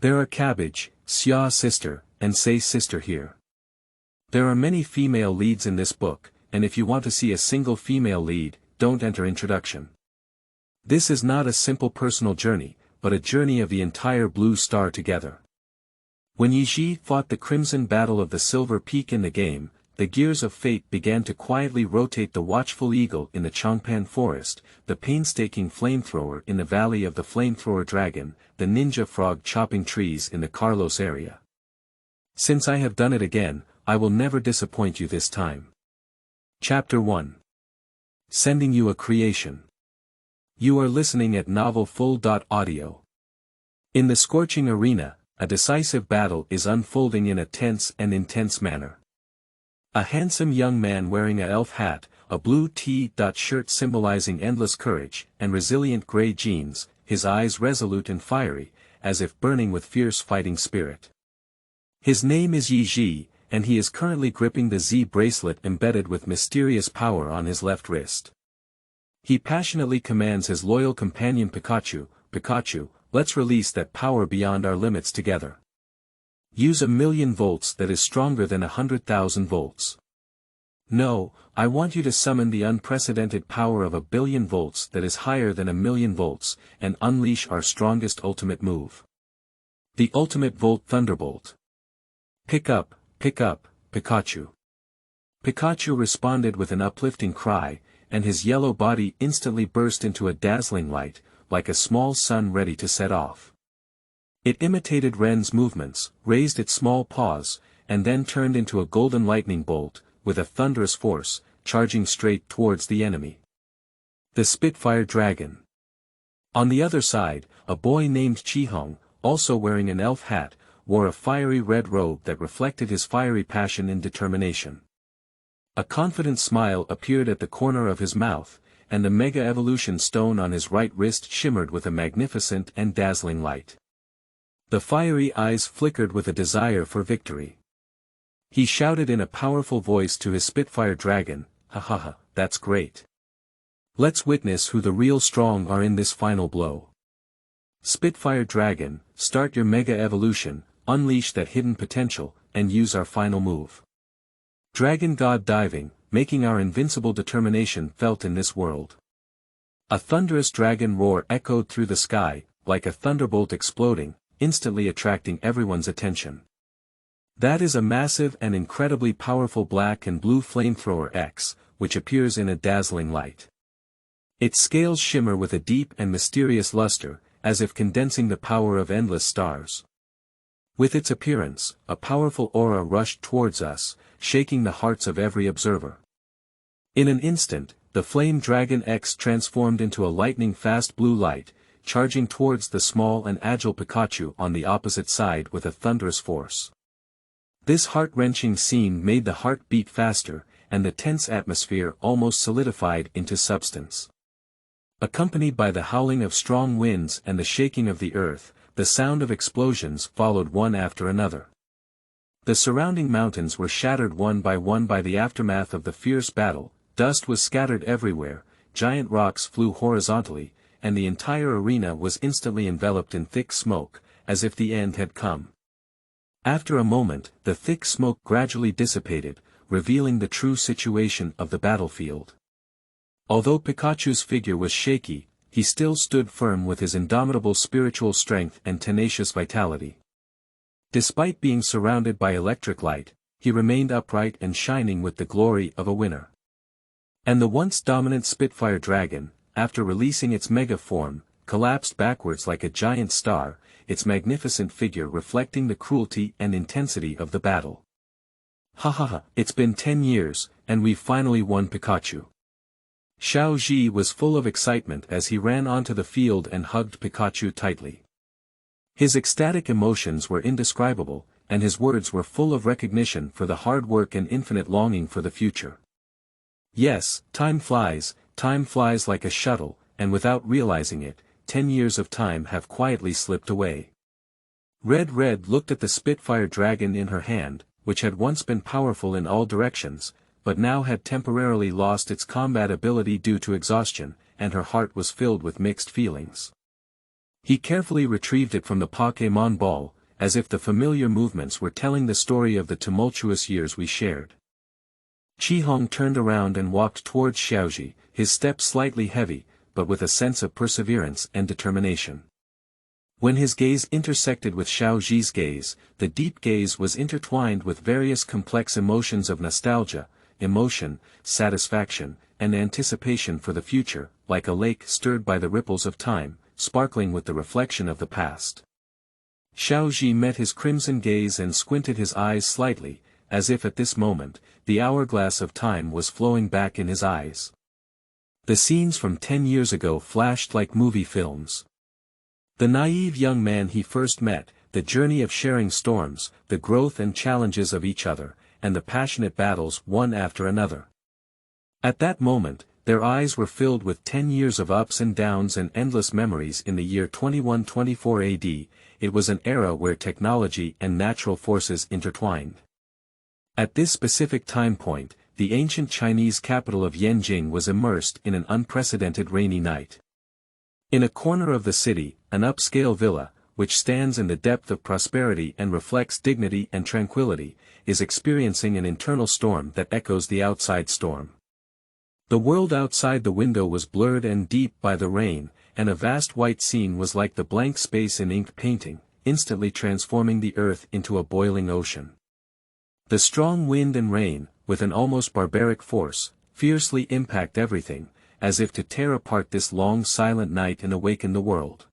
There are cabbage, Xia sister, and say sister here. There are many female leads in this book, and if you want to see a single female lead, don't enter introduction. This is not a simple personal journey, but a journey of the entire Blue Star together. When Ye Zhi fought the Crimson Battle of the Silver Peak in the game, the gears of fate began to quietly rotate the watchful eagle in the Changpan Forest, the painstaking flamethrower in the Valley of the Flamethrower Dragon, the ninja frog chopping trees in the Carlos area. Since I have done it again, I will never disappoint you this time. Chapter 1. Sending you a creation. You are listening at novelfull.audio. In the scorching arena, a decisive battle is unfolding in a tense and intense manner. A handsome young man wearing a elf hat, a blue T-shirt symbolizing endless courage, and resilient gray jeans, his eyes resolute and fiery, as if burning with fierce fighting spirit. His name is Ye Zhi, and he is currently gripping the Z bracelet embedded with mysterious power on his left wrist. He passionately commands his loyal companion Piqiu, Piqiu, let's release that power beyond our limits together. Use 1,000,000 volts that is stronger than 100,000 volts. No, I want you to summon the unprecedented power of 1,000,000,000 volts that is higher than 1,000,000 volts, and unleash our strongest ultimate move. The ultimate Volt Thunderbolt. Pick up, Piqiu. Piqiu responded with an uplifting cry, and his yellow body instantly burst into a dazzling light, like a small sun ready to set off. It imitated Ren's movements, raised its small paws, and then turned into a golden lightning bolt, with a thunderous force, charging straight towards the enemy. The Spitfire Dragon. On the other side, a boy named Qihong, also wearing an elf hat, wore a fiery red robe that reflected his fiery passion and determination. A confident smile appeared at the corner of his mouth, and the Mega Evolution stone on his right wrist shimmered with a magnificent and dazzling light. The fiery eyes flickered with a desire for victory. He shouted in a powerful voice to his Spitfire Dragon, "Ha ha ha, that's great. Let's witness who the real strong are in this final blow. Spitfire Dragon, start your Mega Evolution, unleash that hidden potential, and use our final move." Dragon God diving, making our invincible determination felt in this world. A thunderous dragon roar echoed through the sky, like a thunderbolt exploding, instantly attracting everyone's attention. That is a massive and incredibly powerful black and blue flamethrower X, which appears in a dazzling light. Its scales shimmer with a deep and mysterious luster, as if condensing the power of endless stars. With its appearance, a powerful aura rushed towards us, shaking the hearts of every observer. In an instant, the Flame Dragon X transformed into a lightning-fast blue light, charging towards the small and agile Piqiu on the opposite side with a thunderous force. This heart-wrenching scene made the heart beat faster, and the tense atmosphere almost solidified into substance. Accompanied by the howling of strong winds and the shaking of the earth, the sound of explosions followed one after another. The surrounding mountains were shattered one by the aftermath of the fierce battle, dust was scattered everywhere, giant rocks flew horizontally, and the entire arena was instantly enveloped in thick smoke, as if the end had come. After a moment, the thick smoke gradually dissipated, revealing the true situation of the battlefield. Although Piqiu's figure was shaky, he still stood firm with his indomitable spiritual strength and tenacious vitality. Despite being surrounded by electric light, he remained upright and shining with the glory of a winner. And the once dominant Spitfire Dragon, after releasing its mega form, collapsed backwards like a giant star, its magnificent figure reflecting the cruelty and intensity of the battle. Ha ha ha, it's been 10 years, and we've finally won Piqiu. Xiaozhi was full of excitement as he ran onto the field and hugged Piqiu tightly. His ecstatic emotions were indescribable, and his words were full of recognition for the hard work and infinite longing for the future. Yes, time flies like a shuttle, and without realizing it, 10 years of time have quietly slipped away. Red looked at the Spitfire Dragon in her hand, which had once been powerful in all directions, but now had temporarily lost its combat ability due to exhaustion, and her heart was filled with mixed feelings. He carefully retrieved it from the Pokémon ball, as if the familiar movements were telling the story of the tumultuous years we shared. Qihong turned around and walked towards Xiaozhi, his step slightly heavy, but with a sense of perseverance and determination. When his gaze intersected with Xiaozhi's gaze, the deep gaze was intertwined with various complex emotions of nostalgia, emotion, satisfaction, and anticipation for the future, like a lake stirred by the ripples of time, sparkling with the reflection of the past. Xiaozhi met his crimson gaze and squinted his eyes slightly, as if at this moment, the hourglass of time was flowing back in his eyes. The scenes from 10 years ago flashed like movie films. The naive young man he first met, the journey of sharing storms, the growth and challenges of each other, and the passionate battles one after another. At that moment, their eyes were filled with 10 years of ups and downs and endless memories. In the year 2124 AD, it was an era where technology and natural forces intertwined. At this specific time point, the ancient Chinese capital of Yanjing was immersed in an unprecedented rainy night. In a corner of the city, an upscale villa, which stands in the depth of prosperity and reflects dignity and tranquility, is experiencing an internal storm that echoes the outside storm. The world outside the window was blurred and deep by the rain, and a vast white scene was like the blank space in ink painting, instantly transforming the earth into a boiling ocean. The strong wind and rain, with an almost barbaric force, fiercely impact everything, as if to tear apart this long silent night and awaken the world.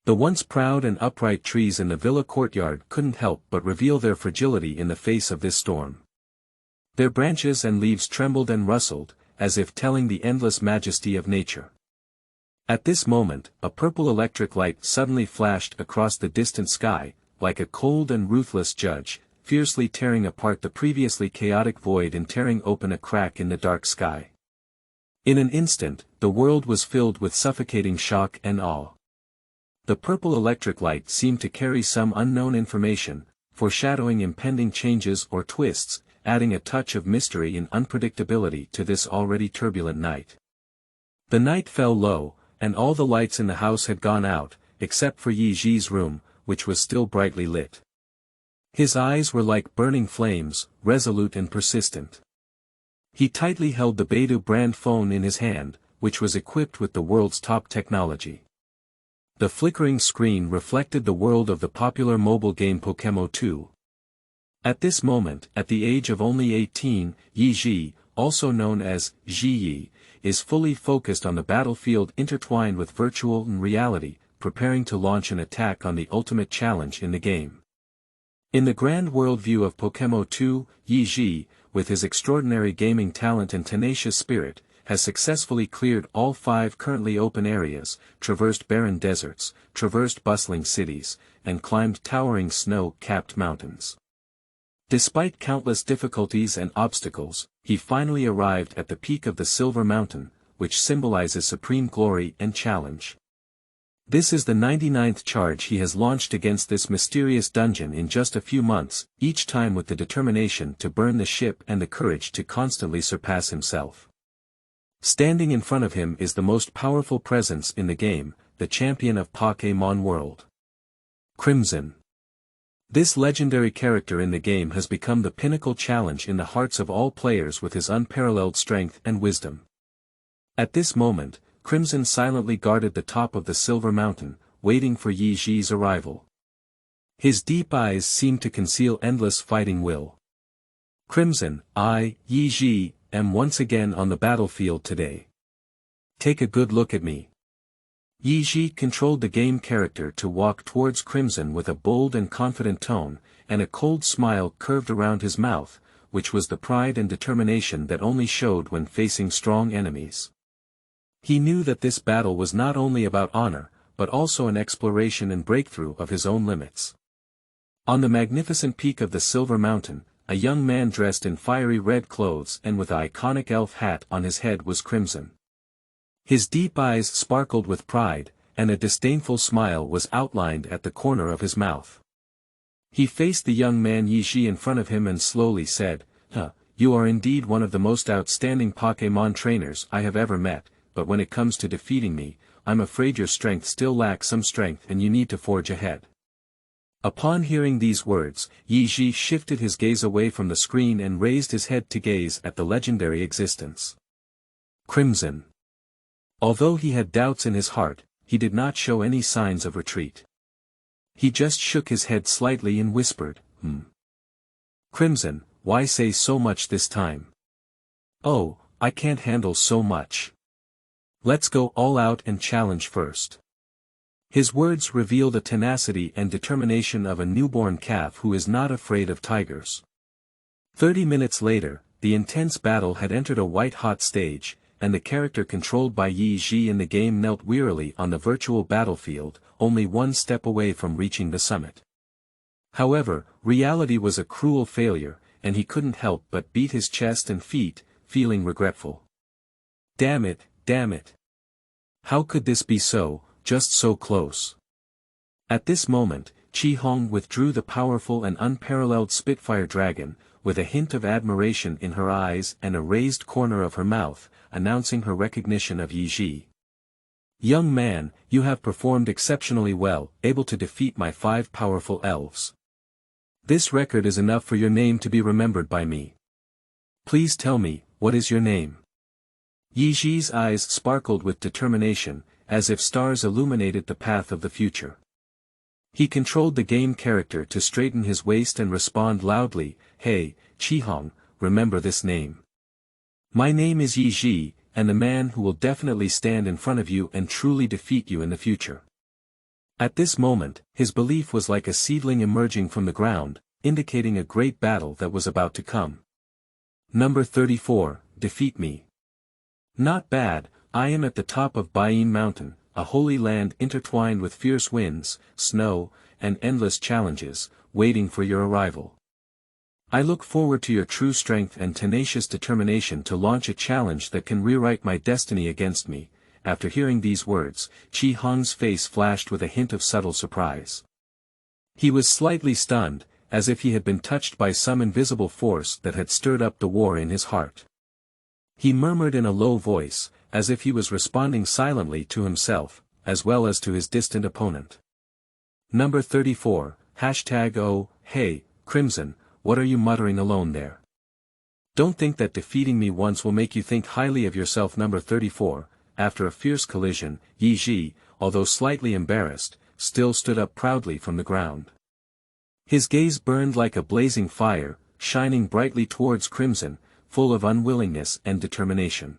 The once proud and upright trees in the villa courtyard couldn't help but reveal their fragility in the face of this storm. Their branches and leaves trembled and rustled, as if telling the endless majesty of nature. At this moment, a purple electric light suddenly flashed across the distant sky, like a cold and ruthless judge, fiercely tearing apart the previously chaotic void and tearing open a crack in the dark sky. In an instant, the world was filled with suffocating shock and awe. The purple electric light seemed to carry some unknown information, foreshadowing impending changes or twists, adding a touch of mystery and unpredictability to this already turbulent night. The night fell low, and all the lights in the house had gone out, except for Ye Zhi's room, which was still brightly lit. His eyes were like burning flames, resolute and persistent. He tightly held the Beidou brand phone in his hand, which was equipped with the world's top technology. The flickering screen reflected the world of the popular mobile game Pokémon 2. At this moment, at the age of only 18, Ye Zhi, also known as Zhi Yi, is fully focused on the battlefield intertwined with virtual and reality, preparing to launch an attack on the ultimate challenge in the game. In the grand worldview of Pokémon 2, Ye Zhi, with his extraordinary gaming talent and tenacious spirit, has successfully cleared all 5 currently open areas, traversed barren deserts, traversed bustling cities, and climbed towering snow-capped mountains. Despite countless difficulties and obstacles, he finally arrived at the peak of the Silver Mountain, which symbolizes supreme glory and challenge. This is the 99th charge he has launched against this mysterious dungeon in just a few months, each time with the determination to burn the ship and the courage to constantly surpass himself. Standing in front of him is the most powerful presence in the game, the champion of Pokémon World. Crimson. This legendary character in the game has become the pinnacle challenge in the hearts of all players with his unparalleled strength and wisdom. At this moment, Crimson silently guarded the top of the Silver Mountain, waiting for Ye Zhi's arrival. His deep eyes seemed to conceal endless fighting will. Crimson, I, Ye Zhi, am once again on the battlefield today. Take a good look at me. Ye Zhi controlled the game character to walk towards Crimson with a bold and confident tone, and a cold smile curved around his mouth, which was the pride and determination that only showed when facing strong enemies. He knew that this battle was not only about honor, but also an exploration and breakthrough of his own limits. On the magnificent peak of the Silver Mountain, a young man dressed in fiery red clothes and with an iconic elf hat on his head was Crimson. His deep eyes sparkled with pride, and a disdainful smile was outlined at the corner of his mouth. He faced the young man Ye Zhi in front of him and slowly said, You are indeed one of the most outstanding Pokémon trainers I have ever met, but when it comes to defeating me, I'm afraid your strength still lacks some strength and you need to forge ahead. Upon hearing these words, Ye Zhi shifted his gaze away from the screen and raised his head to gaze at the legendary existence. Crimson. Although he had doubts in his heart, he did not show any signs of retreat. He just shook his head slightly and whispered, Crimson, why say so much this time? Oh, I can't handle so much. Let's go all out and challenge first. His words revealed a tenacity and determination of a newborn calf who is not afraid of tigers. 30 minutes later, the intense battle had entered a white-hot stage, and the character controlled by Ye Zhi in the game knelt wearily on the virtual battlefield, only one step away from reaching the summit. However, reality was a cruel failure, and he couldn't help but beat his chest and feet, feeling regretful. Damn it, damn it. How could this be so, just so close? At this moment, Qi Hong withdrew the powerful and unparalleled Spitfire dragon, with a hint of admiration in her eyes and a raised corner of her mouth, announcing her recognition of Ye Zhi. Young man, you have performed exceptionally well, able to defeat my 5 powerful elves. This record is enough for your name to be remembered by me. Please tell me, what is your name? Ye Zhi's eyes sparkled with determination, as if stars illuminated the path of the future. He controlled the game character to straighten his waist and respond loudly, Hey, Qi Hong, remember this name. My name is Ye Zhi, and the man who will definitely stand in front of you and truly defeat you in the future. At this moment, his belief was like a seedling emerging from the ground, indicating a great battle that was about to come. Number 34, defeat me. Not bad, I am at the top of Baiyin Mountain, a holy land intertwined with fierce winds, snow, and endless challenges, waiting for your arrival. I look forward to your true strength and tenacious determination to launch a challenge that can rewrite my destiny against me. After hearing these words, Qi Hong's face flashed with a hint of subtle surprise. He was slightly stunned, as if he had been touched by some invisible force that had stirred up the war in his heart. He murmured in a low voice, as if he was responding silently to himself, as well as to his distant opponent. Number 34, #Oh, hey, Crimson, what are you muttering alone there? Don't think that defeating me once will make you think highly of yourself. Number 34, after a fierce collision, Ye Zhi, although slightly embarrassed, still stood up proudly from the ground. His gaze burned like a blazing fire, shining brightly towards Crimson, full of unwillingness and determination.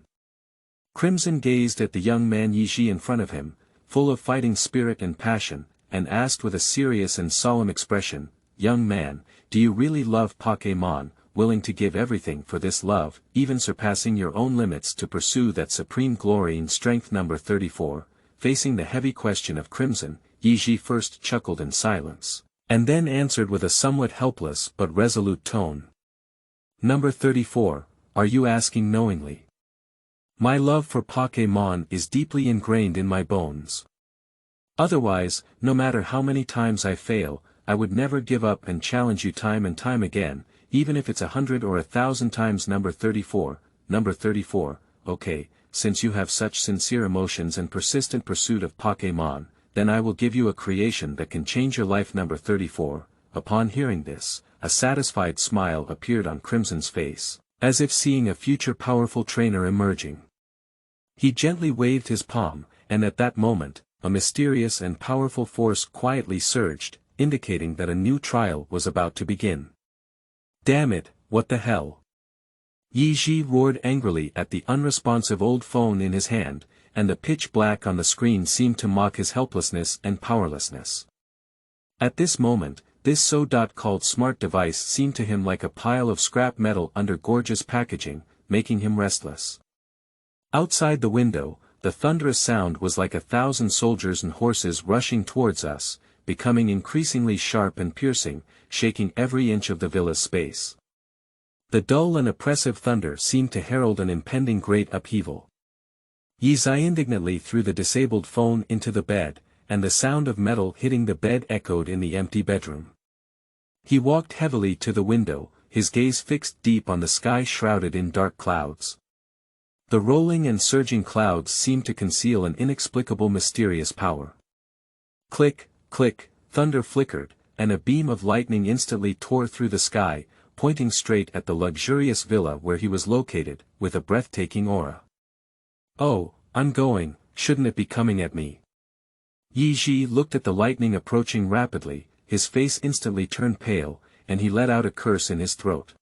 Crimson gazed at the young man Ye Zhi in front of him, full of fighting spirit and passion, and asked with a serious and solemn expression, Young man, do you really love Pokémon, willing to give everything for this love, even surpassing your own limits to pursue that supreme glory and strength? Number 34, facing the heavy question of Crimson, Ye Zhi first chuckled in silence, and then answered with a somewhat helpless but resolute tone. Number 34, are you asking knowingly? My love for Pokémon is deeply ingrained in my bones. Otherwise, no matter how many times I fail, I would never give up and challenge you time and time again, even if it's 100 or 1,000 times. Number 34, okay, since you have such sincere emotions and persistent pursuit of Pokémon, then I will give you a creation that can change your life. Number 34, upon hearing this, a satisfied smile appeared on Crimson's face, as if seeing a future powerful trainer emerging. He gently waved his palm, and at that moment, a mysterious and powerful force quietly surged, indicating that a new trial was about to begin. Damn it, what the hell? Ye Zhi roared angrily at the unresponsive old phone in his hand, and the pitch black on the screen seemed to mock his helplessness and powerlessness. At this moment, this so-called smart device seemed to him like a pile of scrap metal under gorgeous packaging, making him restless. Outside the window, the thunderous sound was like 1,000 soldiers and horses rushing towards us, becoming increasingly sharp and piercing, shaking every inch of the villa's space. The dull and oppressive thunder seemed to herald an impending great upheaval. Ye Zhi indignantly threw the disabled phone into the bed, and the sound of metal hitting the bed echoed in the empty bedroom. He walked heavily to the window, his gaze fixed deep on the sky shrouded in dark clouds. The rolling and surging clouds seemed to conceal an inexplicable mysterious power. Click, click, thunder flickered, and a beam of lightning instantly tore through the sky, pointing straight at the luxurious villa where he was located, with a breathtaking aura. "Oh, I'm going, shouldn't it be coming at me?" Ye Zhi looked at the lightning approaching rapidly, his face instantly turned pale, and he let out a curse in his throat.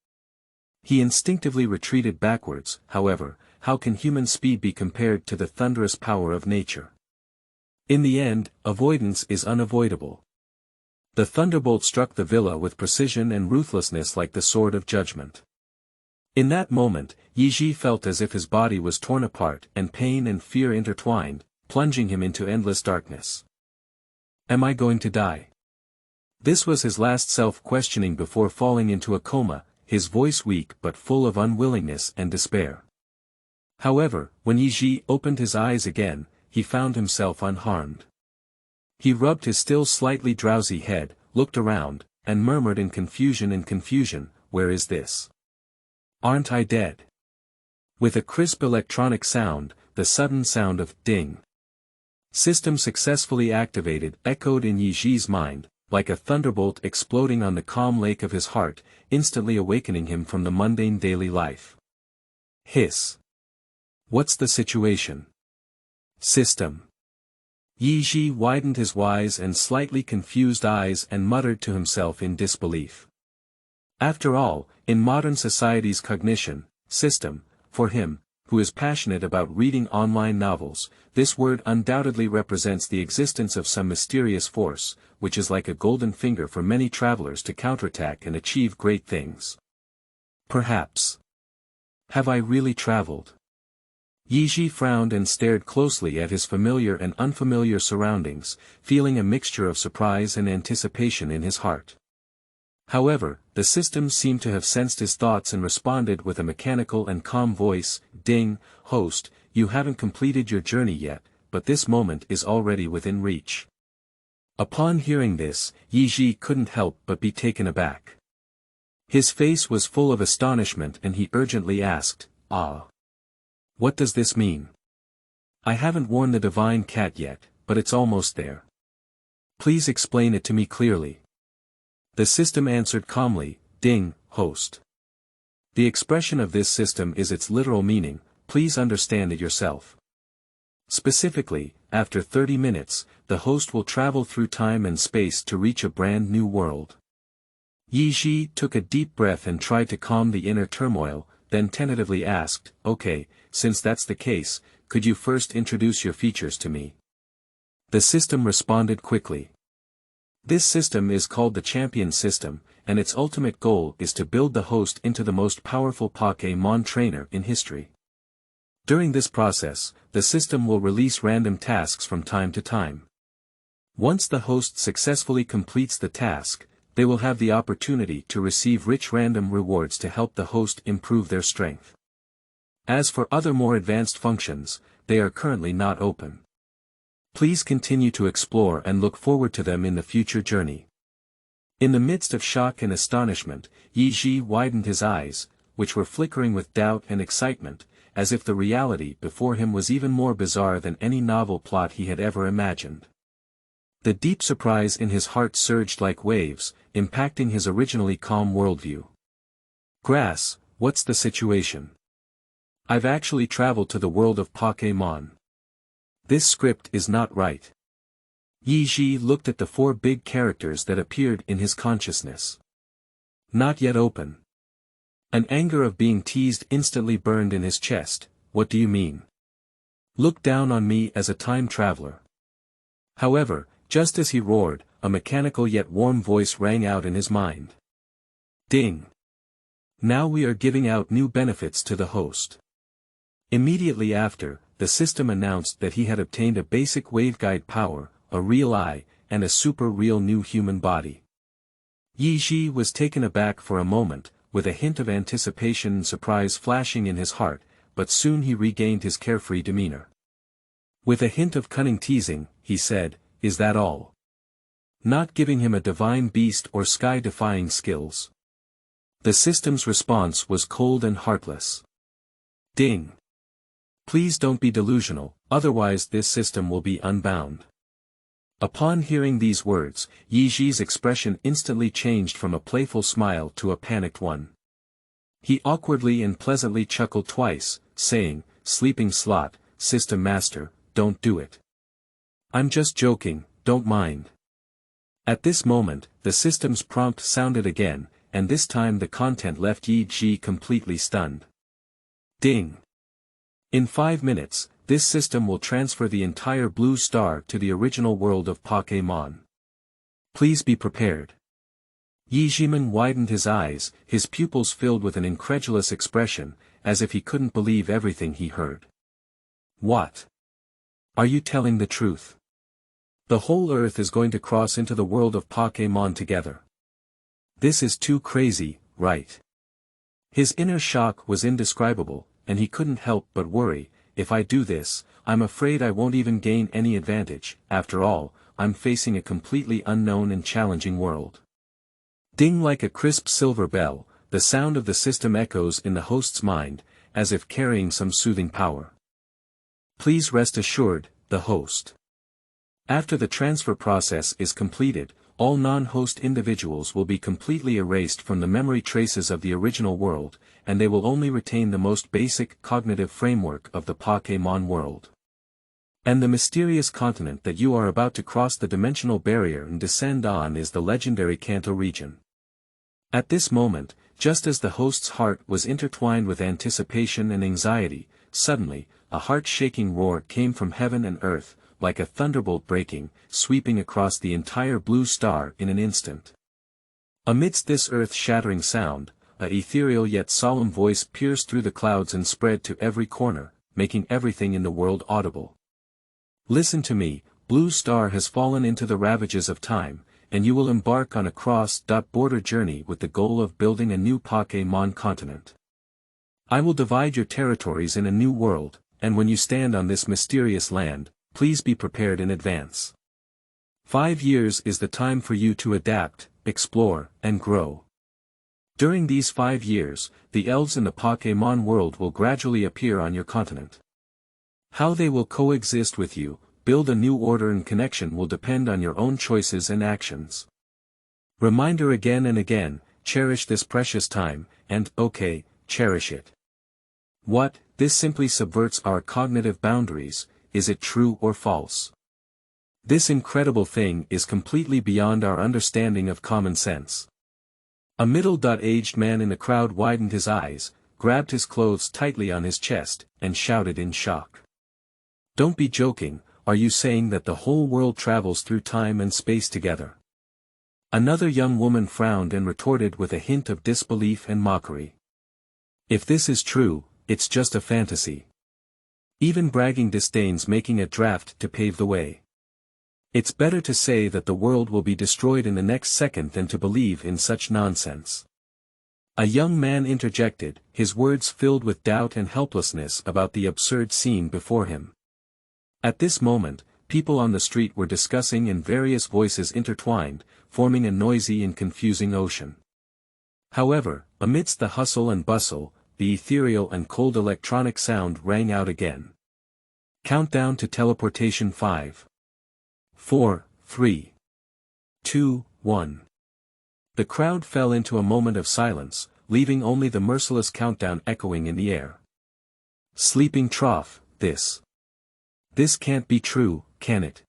He instinctively retreated backwards. However, how can human speed be compared to the thunderous power of nature? In the end, avoidance is unavoidable. The thunderbolt struck the villa with precision and ruthlessness like the sword of judgment. In that moment, Ye Zhi felt as if his body was torn apart and pain and fear intertwined, plunging him into endless darkness. Am I going to die? This was his last self-questioning before falling into a coma, his voice weak but full of unwillingness and despair. However, when Ye Zhi opened his eyes again, he found himself unharmed. He rubbed his still slightly drowsy head, looked around, and murmured in confusion, "Where is this? Aren't I dead?" With a crisp electronic sound, the sudden sound of "ding." System successfully activated echoed in Ye Zhi's mind, like a thunderbolt exploding on the calm lake of his heart, instantly awakening him from the mundane daily life. Hiss. What's the situation? System. Ye Zhi widened his wise and slightly confused eyes and muttered to himself in disbelief. After all, in modern society's cognition, system, for him, who is passionate about reading online novels, this word undoubtedly represents the existence of some mysterious force, which is like a golden finger for many travelers to counterattack and achieve great things. Perhaps. Have I really traveled? Ye Zhi frowned and stared closely at his familiar and unfamiliar surroundings, feeling a mixture of surprise and anticipation in his heart. However, the system seemed to have sensed his thoughts and responded with a mechanical and calm voice, "Ding, host, you haven't completed your journey yet, but this moment is already within reach." Upon hearing this, Ye Zhi couldn't help but be taken aback. His face was full of astonishment and he urgently asked, "Ah. What does this mean? I haven't worn the divine cat yet, but it's almost there. Please explain it to me clearly." The system answered calmly, "Ding, host. The expression of this system is its literal meaning, please understand it yourself. Specifically, after 30 minutes, the host will travel through time and space to reach a brand new world." Ye Zhi took a deep breath and tried to calm the inner turmoil, then tentatively asked, "Okay, since that's the case, could you first introduce your features to me?" The system responded quickly. This system is called the Champion System, and its ultimate goal is to build the host into the most powerful Pokémon trainer in history. During this process, the system will release random tasks from time to time. Once the host successfully completes the task, they will have the opportunity to receive rich random rewards to help the host improve their strength. As for other more advanced functions, they are currently not open. Please continue to explore and look forward to them in the future journey. In the midst of shock and astonishment, Ye Zhi widened his eyes, which were flickering with doubt and excitement, as if the reality before him was even more bizarre than any novel plot he had ever imagined. The deep surprise in his heart surged like waves, impacting his originally calm worldview. "Grass, what's the situation? I've actually traveled to the world of Pokémon. This script is not right." Ye Zhi looked at the 4 big characters that appeared in his consciousness. "Not yet open." An anger of being teased instantly burned in his chest. "What do you mean? Look down on me as a time traveler." However, just as he roared, a mechanical yet warm voice rang out in his mind. "Ding. Now we are giving out new benefits to the host." Immediately after, the system announced that he had obtained a basic waveguide power, a real eye, and a super real new human body. Ye Zhi was taken aback for a moment, with a hint of anticipation and surprise flashing in his heart, but soon he regained his carefree demeanor. With a hint of cunning teasing, he said, "Is that all? Not giving him a divine beast or sky-defying skills?" The system's response was cold and heartless. "Ding. Please don't be delusional, otherwise this system will be unbound. Upon hearing these words, Ye Zhi's expression instantly changed from a playful smile to a panicked one. He awkwardly and pleasantly chuckled twice, saying, "Sleeping slot, system master, don't do it. I'm just joking, don't mind." At this moment, the system's prompt sounded again, and this time the content left Ye Zhi completely stunned. Ding! In 5 minutes, this system will transfer the entire blue star to the original world of Pokémon. Please be prepared. Ye Zhiman widened his eyes, his pupils filled with an incredulous expression, as if he couldn't believe everything he heard. What? Are you telling the truth? The whole Earth is going to cross into the world of Pokémon together. This is too crazy, right? His inner shock was indescribable, and he couldn't help but worry. If I do this, I'm afraid I won't even gain any advantage. After all, I'm facing a completely unknown and challenging world. Ding! Like a crisp silver bell, the sound of the system echoes in the host's mind, as if carrying some soothing power. Please rest assured, the host. After the transfer process is completed, all non-host individuals will be completely erased from the memory traces of the original world, and they will only retain the most basic cognitive framework of the Pokémon world. And the mysterious continent that you are about to cross the dimensional barrier and descend on is the legendary Kanto region. At this moment, just as the host's heart was intertwined with anticipation and anxiety, suddenly, a heart-shaking roar came from heaven and earth, like a thunderbolt breaking, sweeping across the entire blue star in an instant. Amidst this earth-shattering sound, an ethereal yet solemn voice pierced through the clouds and spread to every corner, making everything in the world audible. Listen to me, Blue Star has fallen into the ravages of time, and you will embark on a cross-border journey with the goal of building a new Pokémon continent. I will divide your territories in a new world, and when you stand on this mysterious land, please be prepared in advance. 5 years is the time for you to adapt, explore, and grow. During these 5 years, the elves in the Pokémon world will gradually appear on your continent. How they will coexist with you, build a new order and connection will depend on your own choices and actions. Reminder again and again, cherish this precious time, and, okay, cherish it. What? This simply subverts our cognitive boundaries. Is it true or false? This incredible thing is completely beyond our understanding of common sense. A middle-aged man in the crowd widened his eyes, grabbed his clothes tightly on his chest, and shouted in shock. Don't be joking, are you saying that the whole world travels through time and space together? Another young woman frowned and retorted with a hint of disbelief and mockery. If this is true, it's just a fantasy. Even bragging disdains making a draft to pave the way. It's better to say that the world will be destroyed in the next second than to believe in such nonsense. A young man interjected, his words filled with doubt and helplessness about the absurd scene before him. At this moment, people on the street were discussing and various voices intertwined, forming a noisy and confusing ocean. However, amidst the hustle and bustle, the ethereal and cold electronic sound rang out again. Countdown to teleportation 5. 4, 3, 2, 1. The crowd fell into a moment of silence, leaving only the merciless countdown echoing in the air. Sleeping trough, this can't be true, can it?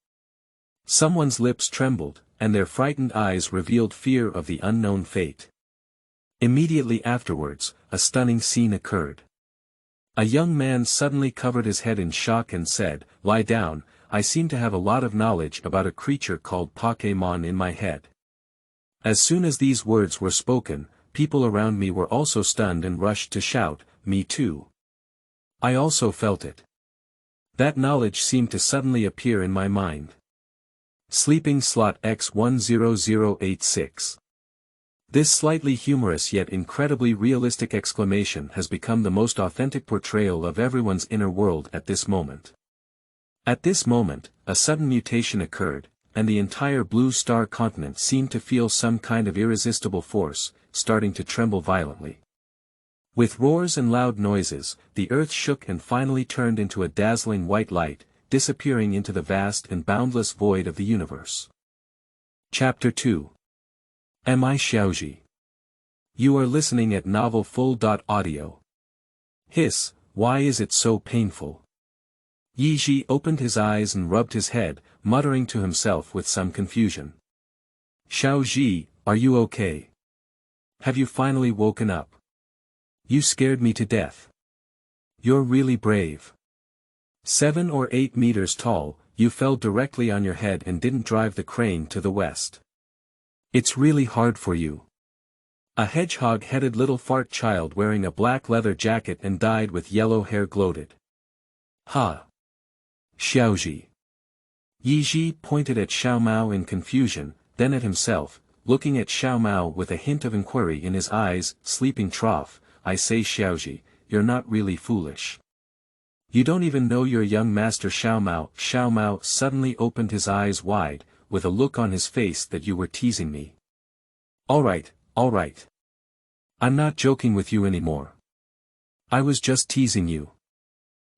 Someone's lips trembled, and their frightened eyes revealed fear of the unknown fate. Immediately afterwards, a stunning scene occurred. A young man suddenly covered his head in shock and said, "Lie down, I seem to have a lot of knowledge about a creature called Pokémon in my head." As soon as these words were spoken, people around me were also stunned and rushed to shout, "Me too." I also felt it. That knowledge seemed to suddenly appear in my mind. Sleeping slot X10086. This slightly humorous yet incredibly realistic exclamation has become the most authentic portrayal of everyone's inner world at this moment. At this moment, a sudden mutation occurred, and the entire blue star continent seemed to feel some kind of irresistible force, starting to tremble violently. With roars and loud noises, the earth shook and finally turned into a dazzling white light, disappearing into the vast and boundless void of the universe. Chapter 2. Am I Xiaozhi? You are listening at novelfull.audio. Hiss, why is it so painful? Ye Zhi opened his eyes and rubbed his head, muttering to himself with some confusion. Xiaozhi, are you okay? Have you finally woken up? You scared me to death. You're really brave. 7 or 8 meters tall, you fell directly on your head and didn't drive the crane to the west. It's really hard for you. A hedgehog-headed little fart child wearing a black leather jacket and dyed with yellow hair gloated. Ha! Xiaozhi. Ye Zhi pointed at Xiao Mao in confusion, then at himself, looking at Xiao Mao with a hint of inquiry in his eyes. Sleeping trough, I say Xiaozhi, you're not really foolish. You don't even know your young master Xiao Mao. Xiao Mao suddenly opened his eyes wide, with a look on his face that you were teasing me. Alright. I'm not joking with you anymore. I was just teasing you.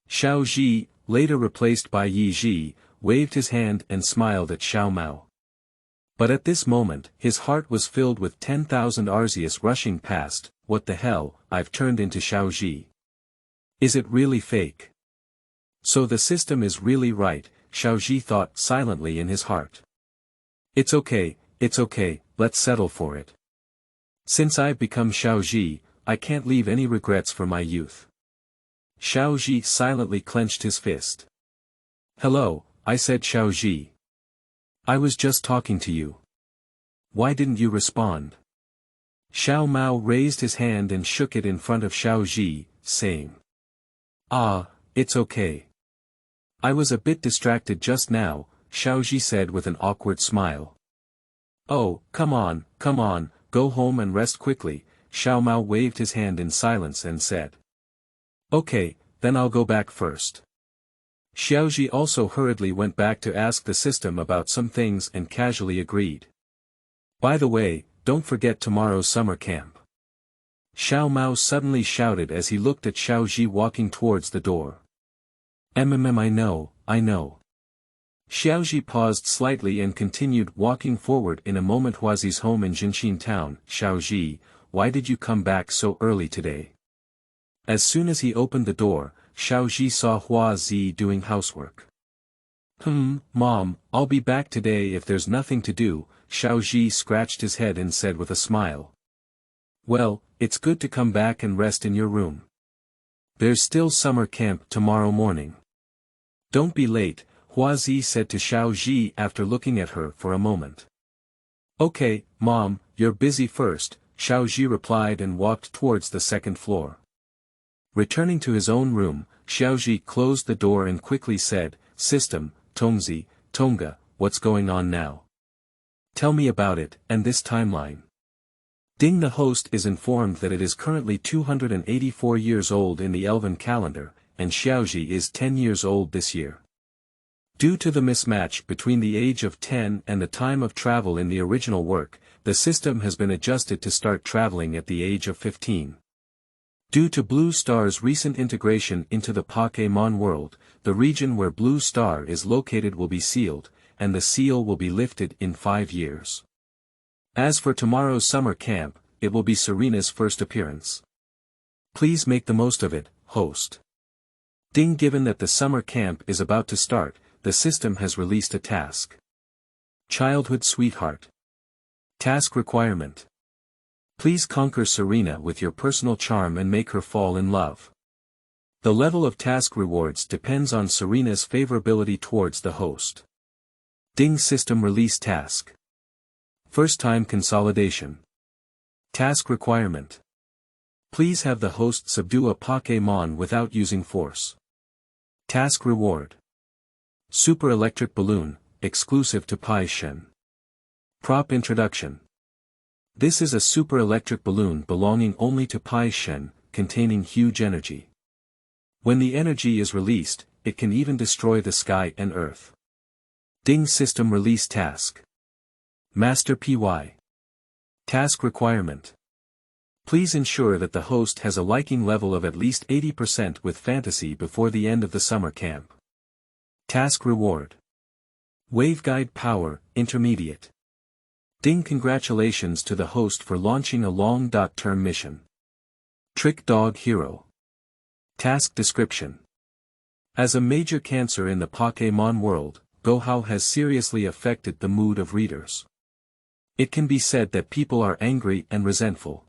Xiaozhi, later replaced by Ye Zhi, waved his hand and smiled at Xiao Mao. But at this moment, his heart was filled with 10,000 Arceus rushing past. What the hell, I've turned into Xiaozhi. Is it really fake? So the system is really right, Xiaozhi thought silently in his heart. It's okay, let's settle for it. Since I've become Xiaozhi, I can't leave any regrets for my youth. Xiaozhi silently clenched his fist. Hello, I said Xiaozhi. I was just talking to you. Why didn't you respond? Xiao Mao raised his hand and shook it in front of Xiaozhi, saying. It's okay. I was a bit distracted just now, Xiaozhi said with an awkward smile. Oh, come on, go home and rest quickly, Xiao Mao waved his hand in silence and said. Okay, then I'll go back first. Xiaozhi also hurriedly went back to ask the system about some things and casually agreed. By the way, don't forget tomorrow's summer camp. Xiao Mao suddenly shouted as he looked at Xiaozhi walking towards the door. I know. Xiaozhi paused slightly and continued walking forward. In a moment. Huazi's home in Jinxin town. Xiaozhi, why did you come back so early today? As soon as he opened the door, Xiaozhi saw Huazi doing housework. Mom, I'll be back today if there's nothing to do, Xiaozhi scratched his head and said with a smile. Well, it's good to come back and rest in your room. There's still summer camp tomorrow morning. Don't be late, Huazi said to Xiaozhi after looking at her for a moment. Okay, Mom, you're busy first, Xiaozhi replied and walked towards the second floor. Returning to his own room, Xiaozhi closed the door and quickly said, System, Tonga, what's going on now? Tell me about it, and this timeline. Ding. The host is informed that it is currently 284 years old in the Elven calendar, and Xiaozhi is 10 years old this year. Due to the mismatch between the age of 10 and the time of travel in the original work, the system has been adjusted to start traveling at the age of 15. Due to Blue Star's recent integration into the Pokémon world, the region where Blue Star is located will be sealed, and the seal will be lifted in 5 years. As for tomorrow's summer camp, it will be Serena's first appearance. Please make the most of it, host. Ding. Given that the summer camp is about to start, the system has released a task. Childhood Sweetheart. Task requirement. Please conquer Serena with your personal charm and make her fall in love. The level of task rewards depends on Serena's favorability towards the host. Ding. System release task. First time consolidation. Task requirement. Please have the host subdue a Pokémon without using force. Task reward. Super electric balloon, exclusive to Pai Shen. Prop introduction. This is a super electric balloon belonging only to Pai Shen, containing huge energy. When the energy is released, it can even destroy the sky and earth. Ding. System release task. Master PY. Task requirement. Please ensure that the host has a liking level of at least 80% with fantasy before the end of the summer camp. Task Reward. Waveguide Power, Intermediate. Ding! Congratulations to the host for launching a long-term mission. Trick Dog Hero. Task Description. As a major cancer in the Pokémon world, Gohao has seriously affected the mood of readers. It can be said that people are angry and resentful.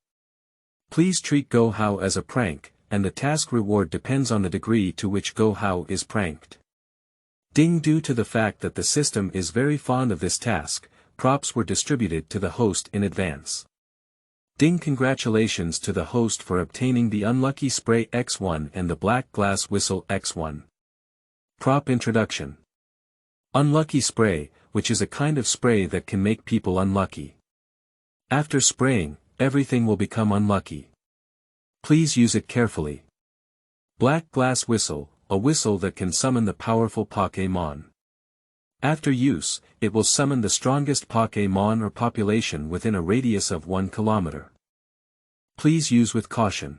Please treat Gohao as a prank, and the task reward depends on the degree to which Gohao is pranked. Ding! Due to the fact that the system is very fond of this task, props were distributed to the host in advance. Ding! Congratulations to the host for obtaining the Unlucky Spray X1 and the Black Glass Whistle X1. Prop Introduction. Unlucky Spray, which is a kind of spray that can make people unlucky. After spraying, everything will become unlucky. Please use it carefully. Black Glass Whistle, a whistle that can summon the powerful Pokémon. After use, it will summon the strongest Pokémon or population within a radius of 1 kilometer. Please use with caution.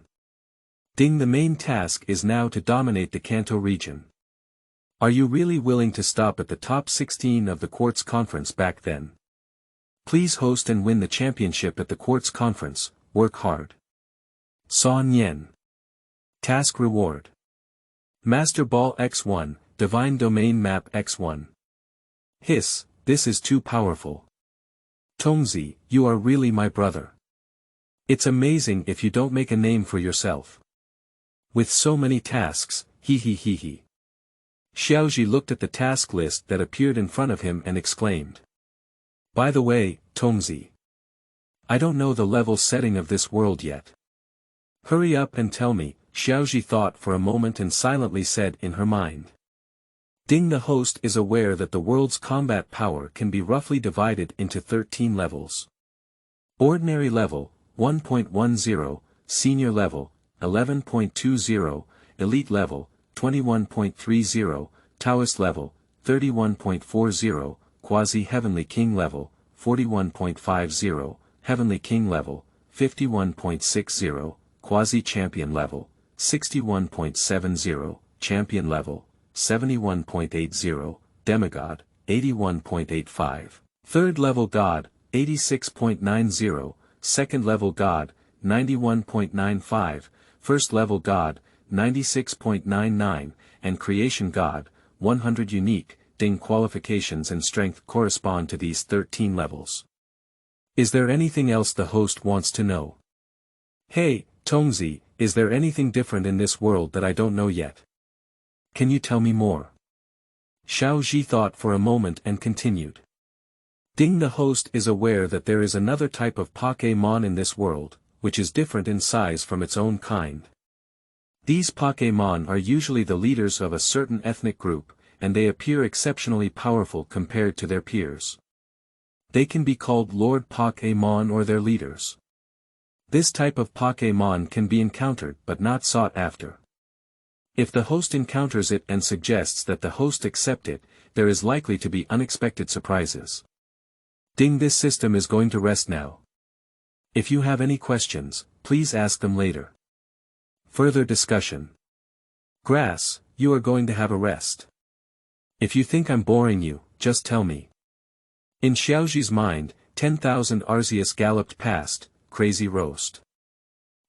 Ding! The main task is now to dominate the Kanto region. Are you really willing to stop at the top 16 of the Quartz Conference back then? Please host and win the championship at the Quartz Conference, work hard. Son Yen. Task Reward. Master Ball X1, Divine Domain Map X1. Hiss, this is too powerful. Tongzi, you are really my brother. It's amazing if you don't make a name for yourself. With so many tasks, hee hee hee hee. Xiaozhi looked at the task list that appeared in front of him and exclaimed. By the way, Tongzi. I don't know the level setting of this world yet. Hurry up and tell me, Xiaozhi thought for a moment and silently said in her mind. Ding! The host is aware that the world's combat power can be roughly divided into 13 levels. Ordinary level, 1.10, Senior level, 11.20, Elite level, 21.30, Taoist level, 31.40, Quasi-Heavenly King level, 41.50, Heavenly King level, 51.60, Quasi-Champion level, 61.70, Champion level, 71.80, Demigod, 81.85, Third level God, 86.90, Second level God, 91.95, First level God, 96.99, and Creation God, 100 unique. Ding! Qualifications and strength correspond to these 13 levels. Is there anything else the host wants to know? Hey, Tongzi, is there anything different in this world that I don't know yet? Can you tell me more? Xiaozhi thought for a moment and continued. Ding! The host is aware that there is another type of Pokémon in this world, which is different in size from its own kind. These Pokémon are usually the leaders of a certain ethnic group, and they appear exceptionally powerful compared to their peers. They can be called Lord Pokémon or their leaders. This type of Pokémon can be encountered but not sought after. If the host encounters it and suggests that the host accept it, there is likely to be unexpected surprises. Ding! This system is going to rest now. If you have any questions, please ask them later. Further discussion. Grass, you are going to have a rest. If you think I'm boring you, just tell me. In Xiaozhi's mind, 10,000 Arceus galloped past, crazy roast.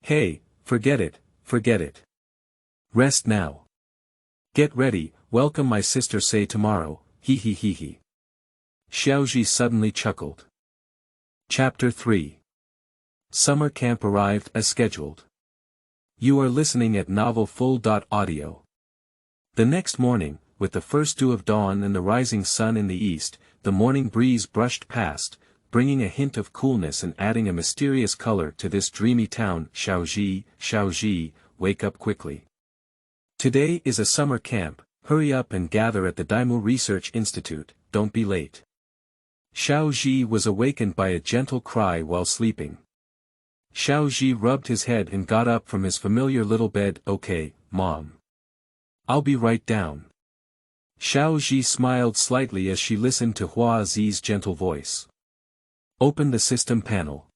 Hey, forget it, forget it. Rest now. Get ready, welcome my sister say tomorrow, hee hee hee hee. Xiaozhi suddenly chuckled. Chapter 3. Summer camp arrived as scheduled. You are listening at novelfull.audio. The next morning, with the first dew of dawn and the rising sun in the east, the morning breeze brushed past, bringing a hint of coolness and adding a mysterious color to this dreamy town. Xiaozhi, Xiaozhi, wake up quickly. Today is a summer camp, hurry up and gather at the Daimu Research Institute, don't be late. Xiaozhi was awakened by a gentle cry while sleeping. Xiaozhi rubbed his head and got up from his familiar little bed. Okay, Mom. I'll be right down. Xiaozhi smiled slightly as she listened to Hua Zi's gentle voice. Open the system panel.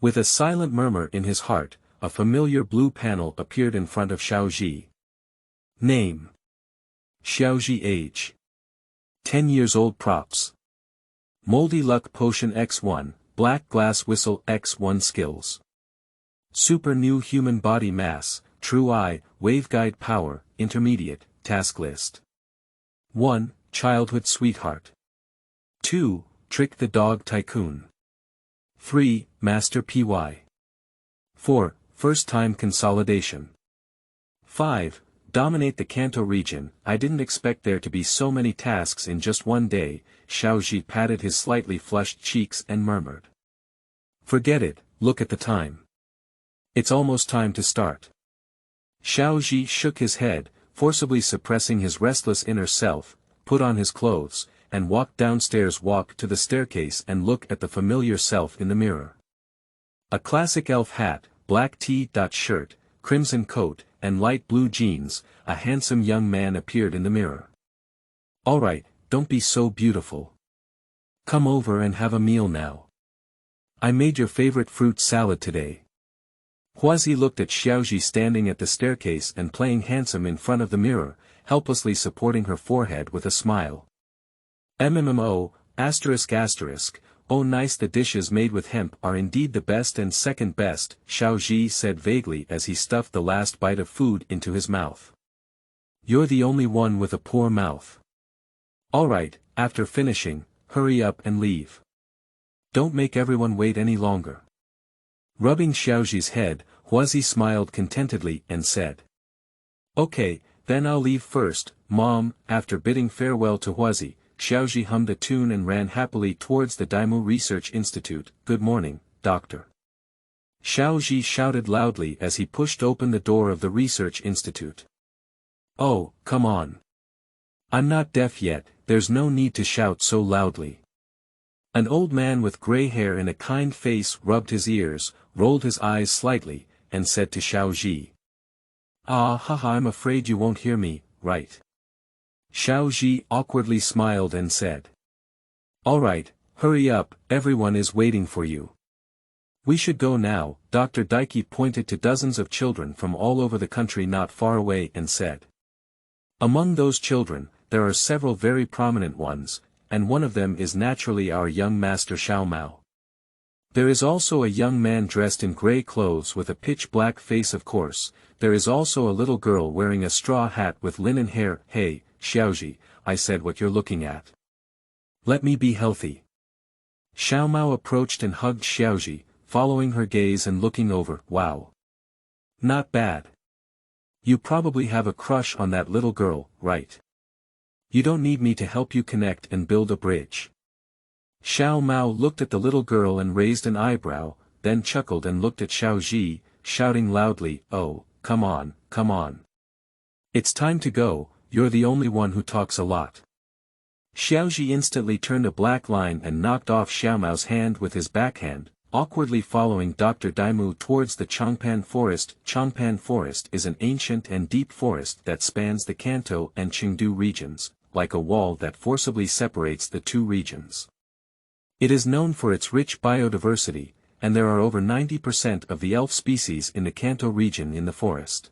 With a silent murmur in his heart, a familiar blue panel appeared in front of Xiaozhi. Name: Xiaozhi. Age: 10 years old. Props: Moldy Luck Potion X1, Black Glass Whistle X1. Skills: Super New Human Body Mass, True Eye, Waveguide Power, Intermediate. Task List: 1. Childhood Sweetheart. 2. Trick the Dog Tycoon. 3. Master Py. 4. First Time Consolidation. 5. Dominate the Kanto region. I didn't expect there to be so many tasks in just one day. Xiaozhi patted his slightly flushed cheeks and murmured. Forget it, look at the time. It's almost time to start. Xiaozhi shook his head, forcibly suppressing his restless inner self, put on his clothes, and walked downstairs. Walked to the staircase and looked at the familiar self in the mirror. A classic elf hat, black T-shirt, crimson coat, and light blue jeans, a handsome young man appeared in the mirror. Alright, don't be so beautiful. Come over and have a meal now. I made your favorite fruit salad today. Huazi looked at Xiaozhi standing at the staircase and playing handsome in front of the mirror, helplessly supporting her forehead with a smile. MMO, ***, oh nice, the dishes made with hemp are indeed the best and second best, Xiaozhi said vaguely as he stuffed the last bite of food into his mouth. You're the only one with a poor mouth. Alright, after finishing, hurry up and leave. Don't make everyone wait any longer. Rubbing Xiaozhi's head, Huazi smiled contentedly and said. Okay, then I'll leave first, Mom. After bidding farewell to Huazi, Xiaozhi hummed a tune and ran happily towards the Daimu Research Institute. Good morning, Doctor. Xiaozhi shouted loudly as he pushed open the door of the Research Institute. Oh, come on. I'm not deaf yet, there's no need to shout so loudly. An old man with gray hair and a kind face rubbed his ears, rolled his eyes slightly, and said to Xiaozhi. Ah haha, I'm afraid you won't hear me, right? Xiaozhi awkwardly smiled and said. Alright, hurry up, everyone is waiting for you. We should go now. Dr. Daiki pointed to dozens of children from all over the country not far away and said. Among those children, there are several very prominent ones, and one of them is naturally our young master Xiao Mao. There is also a young man dressed in gray clothes with a pitch-black face. Of course, there is also a little girl wearing a straw hat with linen hair. Hey, Xiaozhi, I said what you're looking at. Let me be healthy. Xiao Mao approached and hugged Xiaozhi, following her gaze and looking over. Wow. Not bad. You probably have a crush on that little girl, right? You don't need me to help you connect and build a bridge. Xiao Mao looked at the little girl and raised an eyebrow, then chuckled and looked at Xiaozhi, shouting loudly, oh, come on, come on. It's time to go, you're the only one who talks a lot. Xiaozhi instantly turned a black line and knocked off Xiao Mao's hand with his backhand, awkwardly following Dr. Daimu towards the Changpan Forest. Changpan Forest is an ancient and deep forest that spans the Kanto and Chengdu regions, like a wall that forcibly separates the two regions. It is known for its rich biodiversity, and there are over 90% of the elf species in the Kanto region in the forest.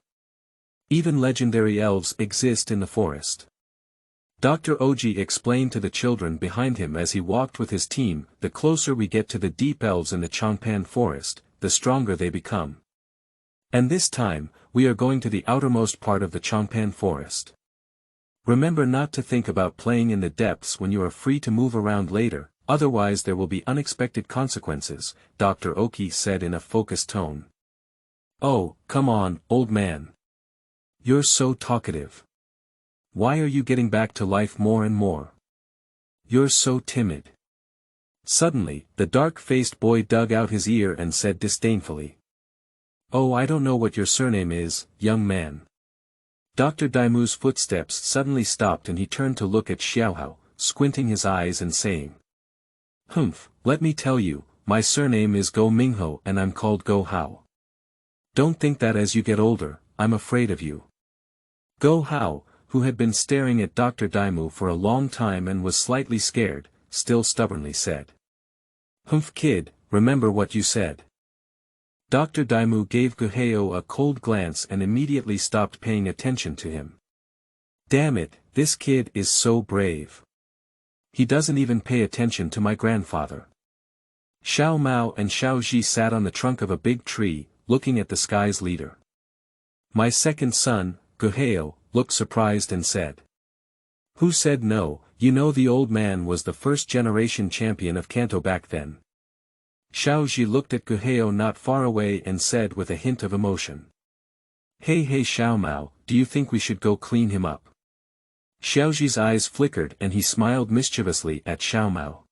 Even legendary elves exist in the forest. Dr. Oji explained to the children behind him as he walked with his team, the closer we get to the deep elves in the Changpan Forest, the stronger they become. And this time, we are going to the outermost part of the Changpan Forest. Remember not to think about playing in the depths when you are free to move around later, otherwise there will be unexpected consequences, Dr. Oki said in a focused tone. Oh, come on, old man. You're so talkative. Why are you getting back to life more and more? You're so timid. Suddenly, the dark-faced boy dug out his ear and said disdainfully. Oh, I don't know what your surname is, young man. Dr. Daimu's footsteps suddenly stopped and he turned to look at Xiaohao, squinting his eyes and saying. Humph, let me tell you, my surname is Go Mingho and I'm called Go Hao. Don't think that as you get older, I'm afraid of you. Go Hao, who had been staring at Dr. Daimu for a long time and was slightly scared, still stubbornly said. Humph kid, remember what you said. Dr. Daimu gave Guheo a cold glance and immediately stopped paying attention to him. Damn it, this kid is so brave. He doesn't even pay attention to my grandfather. Xiao Mao and Xiaozhi sat on the trunk of a big tree, looking at the sky's leader. My second son, Guheo, looked surprised and said. Who said no? You know the old man was the first-generation champion of Kanto back then. Xiaozhi looked at Guheo not far away and said with a hint of emotion. Hey Xiao Mao, do you think we should go clean him up? Xiaozhi's eyes flickered and he smiled mischievously at Xiao Mao.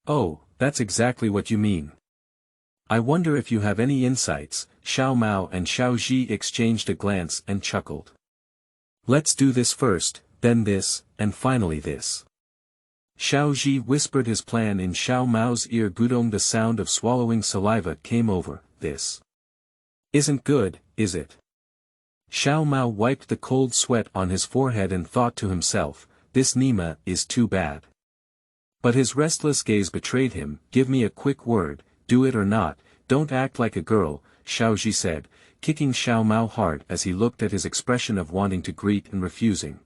Oh, that's exactly what you mean. I wonder if you have any insights. Xiao Mao and Xiaozhi exchanged a glance and chuckled. Let's do this first, then this, and finally this. Xiaozhi whispered his plan in Xiao Mao's ear. Gudong, the sound of swallowing saliva came over. This isn't good, is it? Xiao Mao wiped the cold sweat on his forehead and thought to himself, this Nima is too bad. But his restless gaze betrayed him. Give me a quick word, do it or not, don't act like a girl, Xiaozhi said, kicking Xiao Mao hard as he looked at his expression of wanting to greet and refusing.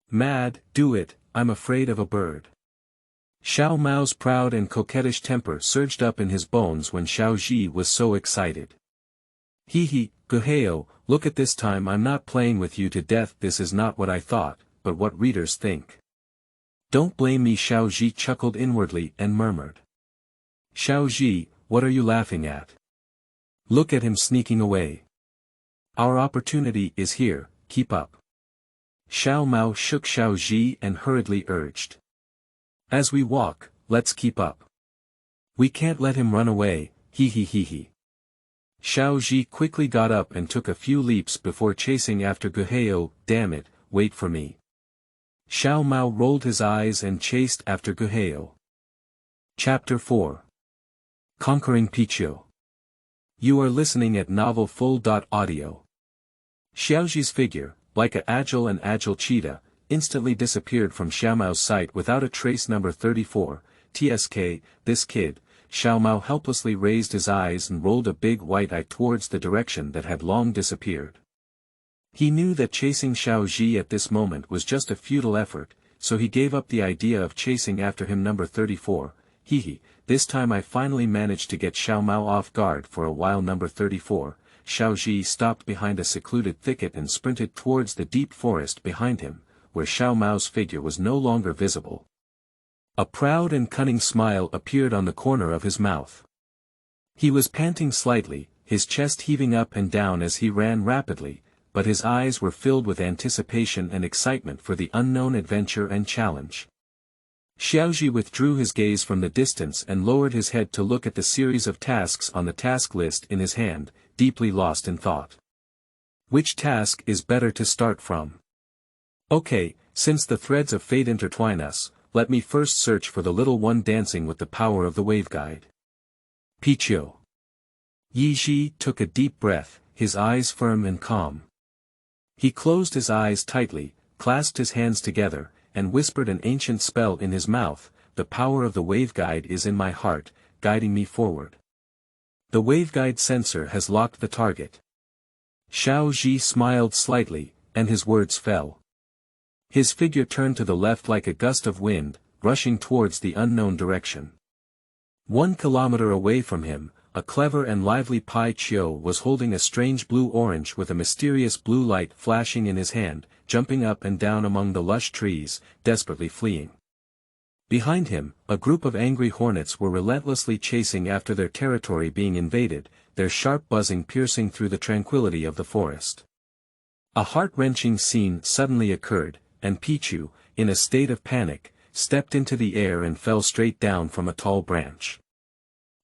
Mad, do it, I'm afraid of a bird. Xiao Mao's proud and coquettish temper surged up in his bones when Xiaozhi was so excited. Hee, Guheo, look at this time I'm not playing with you to death. This is not what I thought, but what readers think. Don't blame me. Xiaozhi chuckled inwardly and murmured. Xiaozhi, what are you laughing at? Look at him sneaking away. Our opportunity is here, keep up. Xiao Mao shook Xiaozhi and hurriedly urged. As we walk, let's keep up. We can't let him run away, hee. Xiaozhi quickly got up and took a few leaps before chasing after Guheo. Damn it, wait for me. Xiao Mao rolled his eyes and chased after Guheo. Chapter 4. Conquering Piqiu. You are listening at novelfull.audio. Xiaozhi's figure, like an agile cheetah, instantly disappeared from Xiao Mao's sight without a trace. Number 34, TSK, this kid. Xiao Mao helplessly raised his eyes and rolled a big white eye towards the direction that had long disappeared. He knew that chasing Xiaozhi at this moment was just a futile effort, so he gave up the idea of chasing after him. Number 34, this time I finally managed to get Xiao Mao off guard for a while. Number 34, Xiaozhi stopped behind a secluded thicket and sprinted towards the deep forest behind him, where Xiao Mao's figure was no longer visible. A proud and cunning smile appeared on the corner of his mouth. He was panting slightly, his chest heaving up and down as he ran rapidly, but his eyes were filled with anticipation and excitement for the unknown adventure and challenge. Xiaozhi withdrew his gaze from the distance and lowered his head to look at the series of tasks on the task list in his hand, deeply lost in thought. Which task is better to start from? Okay, since the threads of fate intertwine us, let me first search for the little one dancing with the power of the waveguide. Piqiu. Ye Zhi took a deep breath, his eyes firm and calm. He closed his eyes tightly, clasped his hands together, and whispered an ancient spell in his mouth. The power of the waveguide is in my heart, guiding me forward. The waveguide sensor has locked the target. Xiaozhi smiled slightly, and his words fell. His figure turned to the left like a gust of wind, rushing towards the unknown direction. 1 kilometer away from him, a clever and lively Piqiu was holding a strange blue-orange with a mysterious blue light flashing in his hand, jumping up and down among the lush trees, desperately fleeing. Behind him, a group of angry hornets were relentlessly chasing after their territory being invaded, their sharp buzzing piercing through the tranquility of the forest. A heart-wrenching scene suddenly occurred, and Piqiu, in a state of panic, stepped into the air and fell straight down from a tall branch.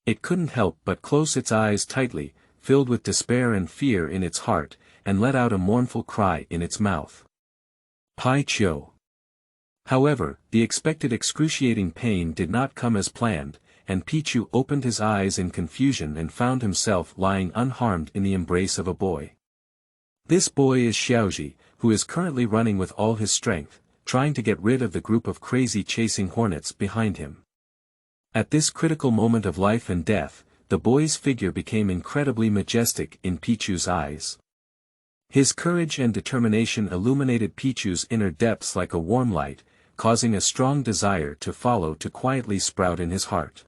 It couldn't help but close its eyes tightly, filled with despair and fear in its heart, and let out a mournful cry in its mouth. Piqiu. However, the expected excruciating pain did not come as planned, and Piqiu opened his eyes in confusion and found himself lying unharmed in the embrace of a boy. This boy is Xiaozhi, who is currently running with all his strength, trying to get rid of the group of crazy chasing hornets behind him. At this critical moment of life and death, the boy's figure became incredibly majestic in Piqiu's eyes. His courage and determination illuminated Piqiu's inner depths like a warm light, causing a strong desire to follow to quietly sprout in his heart.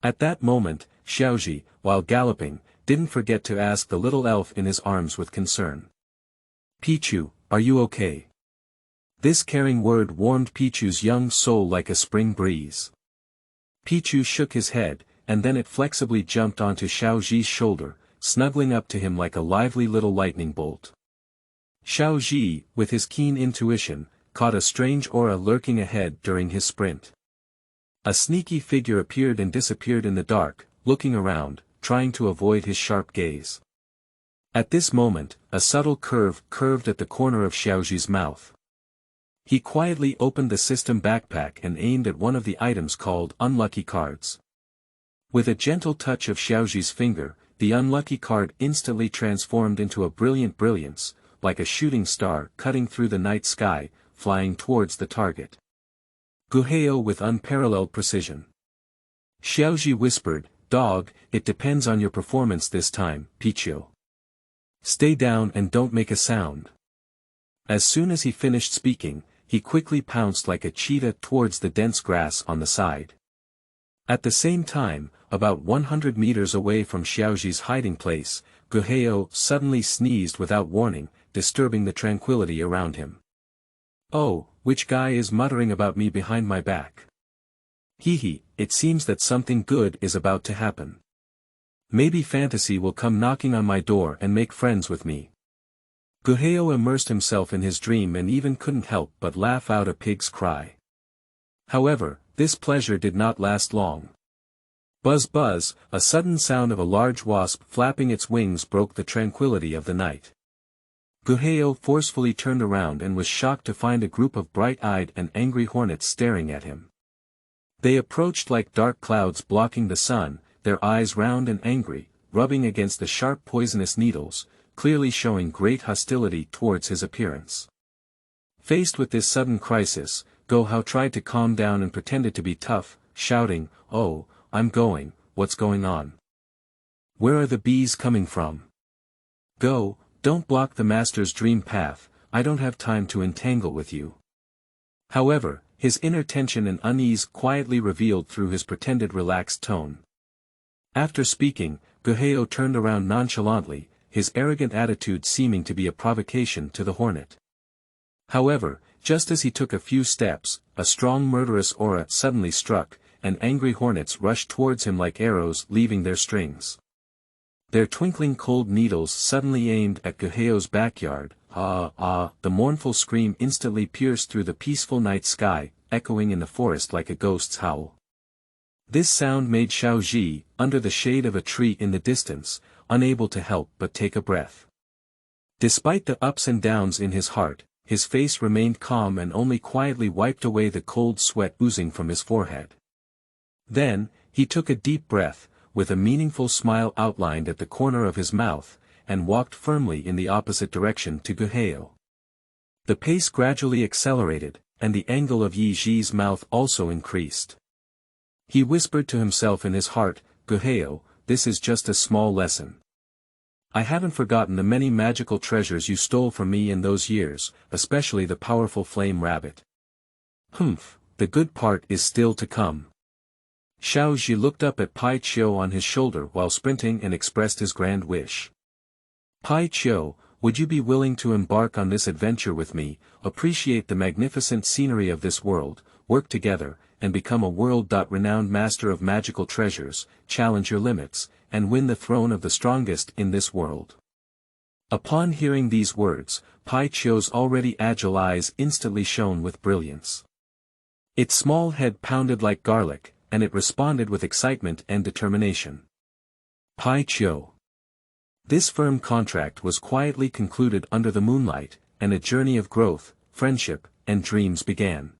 At that moment, Xiaozhi, while galloping, didn't forget to ask the little elf in his arms with concern. "Piqiu, are you okay?" This caring word warmed Piqiu's young soul like a spring breeze. Piqiu shook his head, and then it flexibly jumped onto Xiaozhi's shoulder, snuggling up to him like a lively little lightning bolt. Xiaozhi, with his keen intuition, caught a strange aura lurking ahead during his sprint. A sneaky figure appeared and disappeared in the dark, looking around, trying to avoid his sharp gaze. At this moment, a subtle curve curved at the corner of Xiaozhi's mouth. He quietly opened the system backpack and aimed at one of the items called unlucky cards. With a gentle touch of Xiaozhi's finger, the unlucky card instantly transformed into a brilliant brilliance, like a shooting star cutting through the night sky, flying towards the target. Guheo with unparalleled precision. Xiaozhi whispered, "Dog, it depends on your performance this time, Piqiu. Stay down and don't make a sound." As soon as he finished speaking, he quickly pounced like a cheetah towards the dense grass on the side. At the same time, about 100 meters away from Xiaozhi's hiding place, Guheo suddenly sneezed without warning, disturbing the tranquility around him. "Oh, which guy is muttering about me behind my back? Hee, it seems that something good is about to happen. Maybe fantasy will come knocking on my door and make friends with me." Guheo immersed himself in his dream and even couldn't help but laugh out a pig's cry. However, this pleasure did not last long. Buzz buzz, a sudden sound of a large wasp flapping its wings broke the tranquility of the night. Guheo forcefully turned around and was shocked to find a group of bright-eyed and angry hornets staring at him. They approached like dark clouds blocking the sun, their eyes round and angry, rubbing against the sharp poisonous needles, clearly showing great hostility towards his appearance. Faced with this sudden crisis, Guheo tried to calm down and pretended to be tough, shouting, "Oh, I'm going, what's going on? Where are the bees coming from? Go, don't block the master's dream path, I don't have time to entangle with you." However, his inner tension and unease quietly revealed through his pretended relaxed tone. After speaking, Guheo turned around nonchalantly, his arrogant attitude seeming to be a provocation to the hornet. However, just as he took a few steps, a strong murderous aura suddenly struck, and angry hornets rushed towards him like arrows leaving their strings. Their twinkling cold needles suddenly aimed at Guheo's backyard. The mournful scream instantly pierced through the peaceful night sky, echoing in the forest like a ghost's howl. This sound made Xiaozhi, under the shade of a tree in the distance, unable to help but take a breath. Despite the ups and downs in his heart, his face remained calm and only quietly wiped away the cold sweat oozing from his forehead. Then, he took a deep breath, with a meaningful smile outlined at the corner of his mouth, and walked firmly in the opposite direction to Guheo. The pace gradually accelerated, and the angle of Ye Zhi's mouth also increased. He whispered to himself in his heart, "Guheo, this is just a small lesson. I haven't forgotten the many magical treasures you stole from me in those years, especially the powerful flame rabbit. The good part is still to come." Xiaozhi looked up at Piqiu on his shoulder while sprinting and expressed his grand wish. "Piqiu, would you be willing to embark on this adventure with me, appreciate the magnificent scenery of this world, work together, and become a world-renowned master of magical treasures, challenge your limits, and win the throne of the strongest in this world?" Upon hearing these words, Piqiu's already agile eyes instantly shone with brilliance. Its small head pounded like garlic, and it responded with excitement and determination. Piqiu. This firm contract was quietly concluded under the moonlight, and a journey of growth, friendship, and dreams began.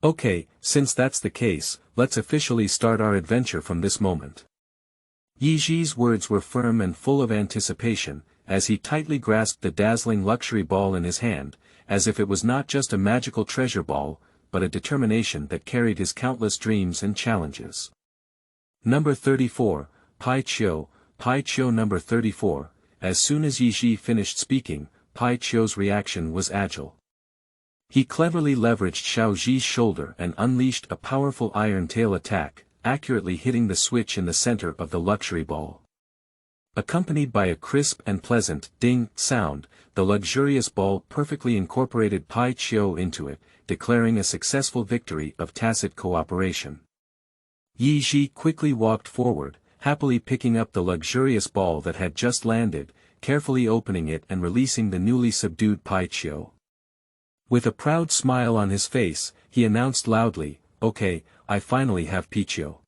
Okay, since that's the case, let's officially start our adventure from this moment. Ye Zhi's words were firm and full of anticipation, as he tightly grasped the dazzling luxury ball in his hand, as if it was not just a magical treasure ball, but a determination that carried his countless dreams and challenges. Number 34, Piqiu number 34, as soon as Ye Zhi finished speaking, Piqiu's reaction was agile. He cleverly leveraged Xiaozhi's shoulder and unleashed a powerful iron tail attack, accurately hitting the switch in the center of the luxury ball. Accompanied by a crisp and pleasant ding sound, the luxurious ball perfectly incorporated Piqiu into it, declaring a successful victory of tacit cooperation. Ye Zhi quickly walked forward, happily picking up the luxurious ball that had just landed, carefully opening it and releasing the newly subdued Piqiu. With a proud smile on his face, he announced loudly, "Okay, I finally have Piqiu."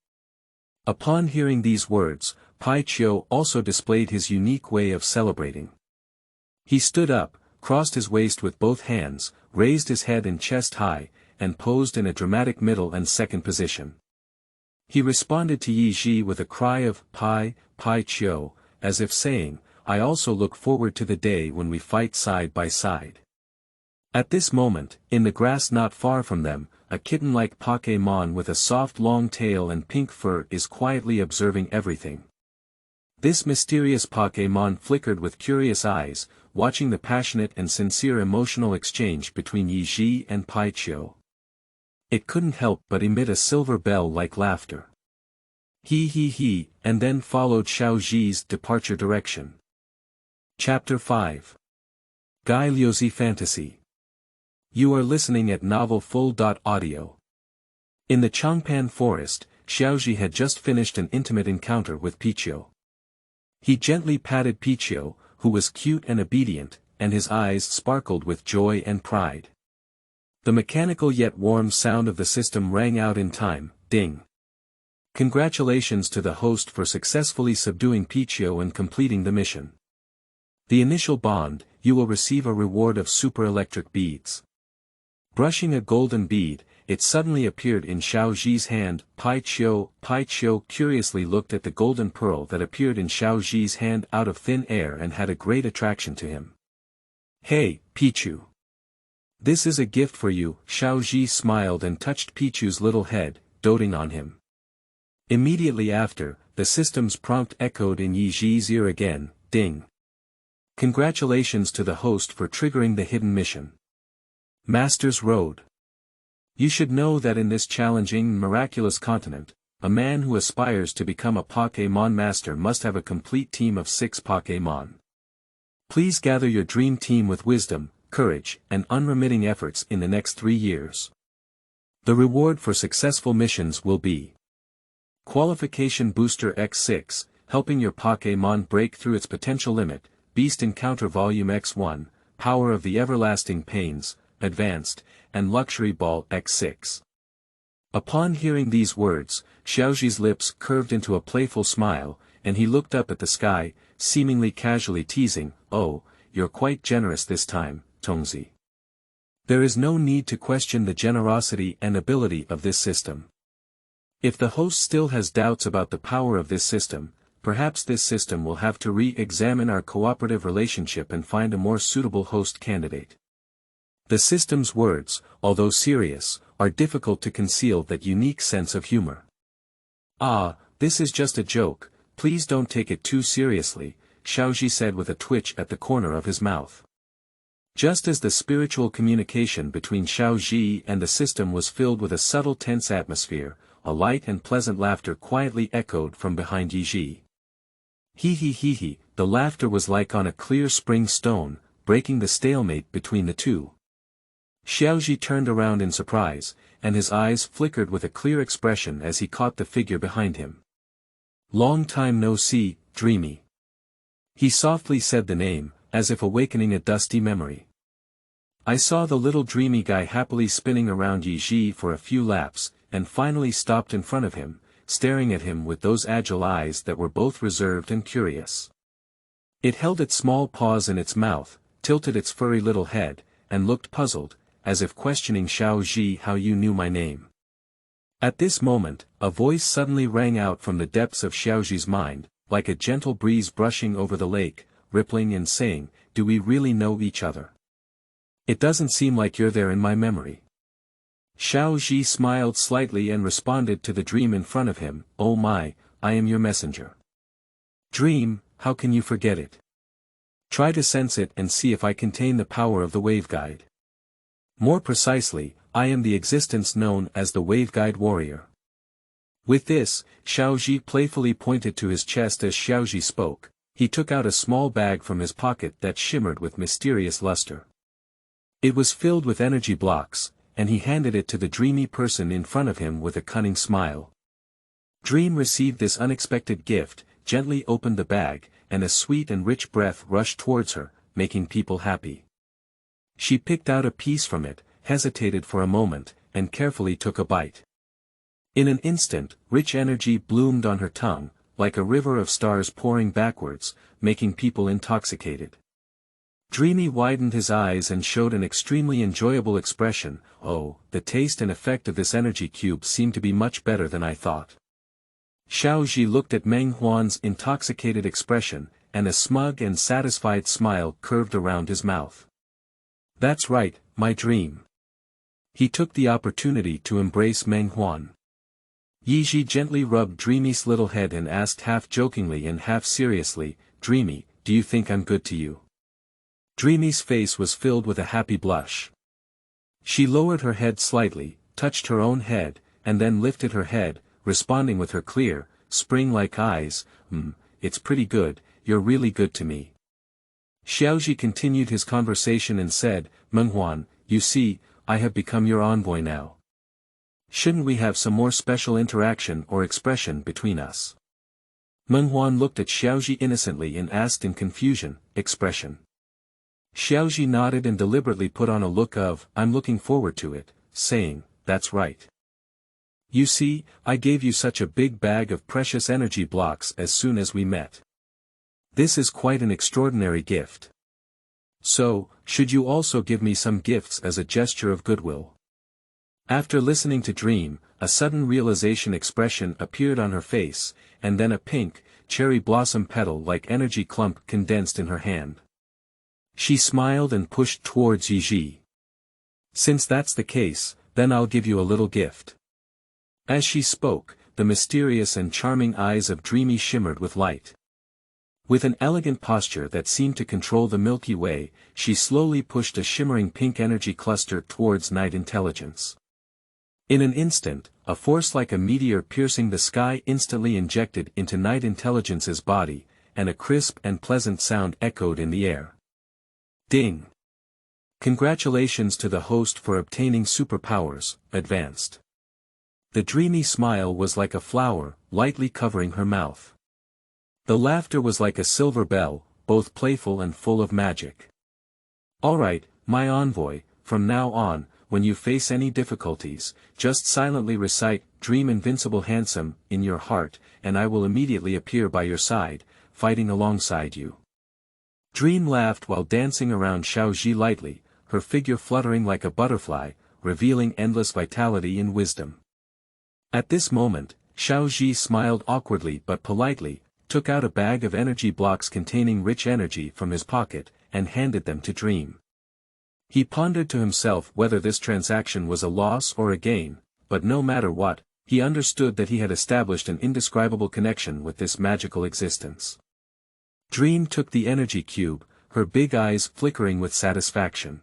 Upon hearing these words, Piqiu also displayed his unique way of celebrating. He stood up, crossed his waist with both hands, raised his head and chest high, and posed in a dramatic middle and second position. He responded to Ye Zhi with a cry of Piqiu, as if saying, "I also look forward to the day when we fight side by side." At this moment, in the grass not far from them, a kitten-like Pokémon with a soft long tail and pink fur is quietly observing everything. This mysterious Pokémon flickered with curious eyes, watching the passionate and sincere emotional exchange between Ye Zhi and Piqiu. It couldn't help but emit a silver bell-like laughter. He, and then followed Xiaozhi's departure direction. Chapter 5. Guy Liuzi Fantasy. You are listening at novelfull.audio. In the Changpan Forest, Xiaozhi had just finished an intimate encounter with Piqiu. He gently patted Piqiu, who was cute and obedient, and his eyes sparkled with joy and pride. The mechanical yet warm sound of the system rang out in time, ding. Congratulations to the host for successfully subduing Piqiu and completing the mission. The initial bond, you will receive a reward of super electric beads. Brushing a golden bead, it suddenly appeared in Xiaozhi's hand. Piqiu curiously looked at the golden pearl that appeared in Xiaozhi's hand out of thin air and had a great attraction to him. "Hey, Piqiu. This is a gift for you." Xiaozhi smiled and touched Piqiu's little head, doting on him. Immediately after, the system's prompt echoed in Ye Zhi's ear again, ding. Congratulations to the host for triggering the hidden mission. Master's Road. You should know that in this challenging and miraculous continent, a man who aspires to become a Pokémon master must have a complete team of 6 Pokémon. Please gather your dream team with wisdom, courage, and unremitting efforts in the next 3 years. The reward for successful missions will be Qualification Booster X6, helping your Pokémon break through its potential limit, Beast Encounter Volume X1, Power of the Everlasting Pains, Advanced, and Luxury Ball X6. Upon hearing these words, Xiaozhi's lips curved into a playful smile, and he looked up at the sky, seemingly casually teasing, "Oh, you're quite generous this time, Tongzi." There is no need to question the generosity and ability of this system. If the host still has doubts about the power of this system, perhaps this system will have to re-examine our cooperative relationship and find a more suitable host candidate. The system's words, although serious, are difficult to conceal that unique sense of humor. "Ah, this is just a joke, please don't take it too seriously," Xiaozhi said with a twitch at the corner of his mouth. Just as the spiritual communication between Xiaozhi and the system was filled with a subtle tense atmosphere, a light and pleasant laughter quietly echoed from behind Ye Zhi. He, the laughter was like on a clear spring stone, breaking the stalemate between the two. Xiaozhi turned around in surprise, and his eyes flickered with a clear expression as he caught the figure behind him. "Long time no see, Dreamy." He softly said the name, as if awakening a dusty memory. I saw the little dreamy guy happily spinning around Ye Zhi for a few laps, and finally stopped in front of him, staring at him with those agile eyes that were both reserved and curious. It held its small paws in its mouth, tilted its furry little head, and looked puzzled, as if questioning Xiaozhi. "How you knew my name?" At this moment, a voice suddenly rang out from the depths of Xiaozhi's mind, like a gentle breeze brushing over the lake, rippling and saying, "Do we really know each other? It doesn't seem like you're there in my memory." Xiaozhi smiled slightly and responded to the dream in front of him, "Oh my, I am your messenger. Dream, how can you forget it? Try to sense it and see if I contain the power of the waveguide. More precisely, I am the existence known as the waveguide warrior. With this, Xiaozhi playfully pointed to his chest as Xiaozhi spoke. He took out a small bag from his pocket that shimmered with mysterious luster. It was filled with energy blocks, and he handed it to the dreamy person in front of him with a cunning smile. Dream received this unexpected gift, gently opened the bag, and a sweet and rich breath rushed towards her, making people happy. She picked out a piece from it, hesitated for a moment, and carefully took a bite. In an instant, rich energy bloomed on her tongue, like a river of stars pouring backwards, making people intoxicated. Dreamy widened his eyes and showed an extremely enjoyable expression. Oh, the taste and effect of this energy cube seem to be much better than I thought. Xiaozhi looked at Meng Huan's intoxicated expression, and a smug and satisfied smile curved around his mouth. That's right, my dream. He took the opportunity to embrace Meng Huan. Ye Zhi gently rubbed Dreamy's little head and asked half jokingly and half seriously, Dreamy, do you think I'm good to you? Dreamy's face was filled with a happy blush. She lowered her head slightly, touched her own head, and then lifted her head, responding with her clear, spring-like eyes, it's pretty good, you're really good to me. Xiaozhi continued his conversation and said, Meng Huan, you see, I have become your envoy now. Shouldn't we have some more special interaction or expression between us? Meng Huan looked at Xiaozhi innocently and asked in confusion, expression. Xiaozhi nodded and deliberately put on a look of, I'm looking forward to it, saying, that's right. You see, I gave you such a big bag of precious energy blocks as soon as we met. This is quite an extraordinary gift. So, should you also give me some gifts as a gesture of goodwill? After listening to Dream, a sudden realization expression appeared on her face, and then a pink, cherry blossom petal-like energy clump condensed in her hand. She smiled and pushed towards Ye Zhi. Since that's the case, then I'll give you a little gift. As she spoke, the mysterious and charming eyes of Dreamy shimmered with light. With an elegant posture that seemed to control the Milky Way, she slowly pushed a shimmering pink energy cluster towards Night Intelligence. In an instant, a force like a meteor piercing the sky instantly injected into Night Intelligence's body, and a crisp and pleasant sound echoed in the air. Ding! Congratulations to the host for obtaining superpowers, advanced. The dreamy smile was like a flower, lightly covering her mouth. The laughter was like a silver bell, both playful and full of magic. Alright, my envoy, from now on, when you face any difficulties, just silently recite, Dream Invincible Handsome, in your heart, and I will immediately appear by your side, fighting alongside you. Dream laughed while dancing around Xiaozhi lightly, her figure fluttering like a butterfly, revealing endless vitality and wisdom. At this moment, Xiaozhi smiled awkwardly but politely, took out a bag of energy blocks containing rich energy from his pocket, and handed them to Dream. He pondered to himself whether this transaction was a loss or a gain, but no matter what, he understood that he had established an indescribable connection with this magical existence. Dream took the energy cube, her big eyes flickering with satisfaction.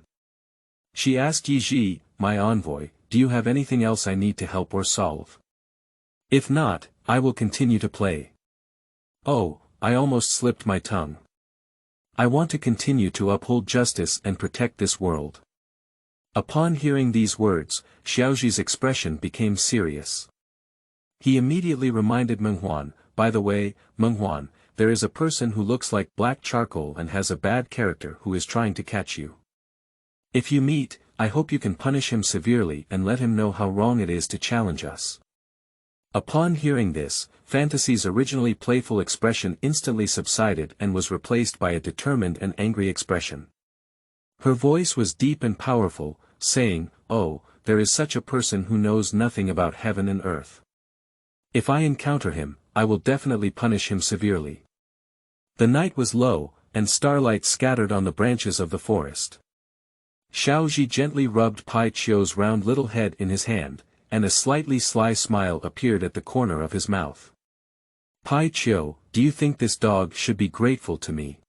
She asked Ye Zhi, my envoy, do you have anything else I need to help or solve? If not, I will continue to play. Oh, I almost slipped my tongue. I want to continue to uphold justice and protect this world. Upon hearing these words, Xiaozhi's expression became serious. He immediately reminded Meng Huan, by the way, Meng Huan, there is a person who looks like black charcoal and has a bad character who is trying to catch you. If you meet, I hope you can punish him severely and let him know how wrong it is to challenge us. Upon hearing this, Fantasy's originally playful expression instantly subsided and was replaced by a determined and angry expression. Her voice was deep and powerful, saying, oh, there is such a person who knows nothing about heaven and earth. If I encounter him, I will definitely punish him severely. The night was low, and starlight scattered on the branches of the forest. Xiaozhi gently rubbed Piqiu's round little head in his hand, and a slightly sly smile appeared at the corner of his mouth. Piqiu, do you think this dog should be grateful to me?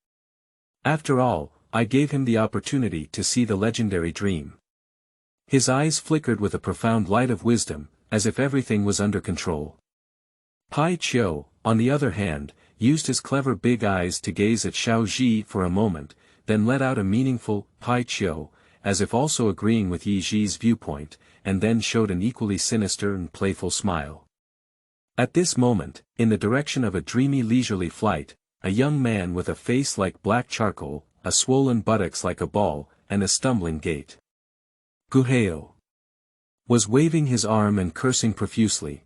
After all, I gave him the opportunity to see the legendary dream. His eyes flickered with a profound light of wisdom, as if everything was under control. Piqiu, on the other hand, used his clever big eyes to gaze at Xiaozhi for a moment, then let out a meaningful Piqiu, as if also agreeing with Ye Zhi's viewpoint, and then showed an equally sinister and playful smile. At this moment, in the direction of a dreamy leisurely flight, a young man with a face like black charcoal, a swollen buttocks like a ball, and a stumbling gait. Guheo was waving his arm and cursing profusely.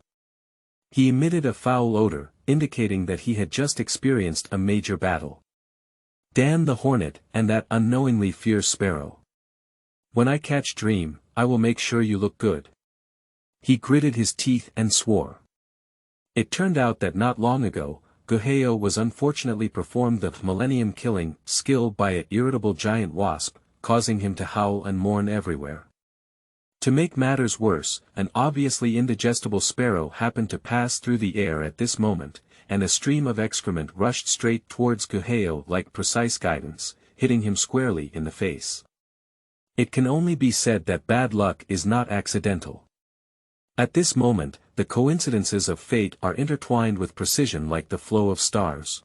He emitted a foul odor, indicating that he had just experienced a major battle. Damn the hornet and that unknowingly fierce sparrow. When I catch Dream, I will make sure you look good. He gritted his teeth and swore. It turned out that not long ago, Guheo was unfortunately performed the millennium-killing skill by an irritable giant wasp, causing him to howl and mourn everywhere. To make matters worse, an obviously indigestible sparrow happened to pass through the air at this moment, and a stream of excrement rushed straight towards Guheo like precise guidance, hitting him squarely in the face. It can only be said that bad luck is not accidental. At this moment, the coincidences of fate are intertwined with precision like the flow of stars.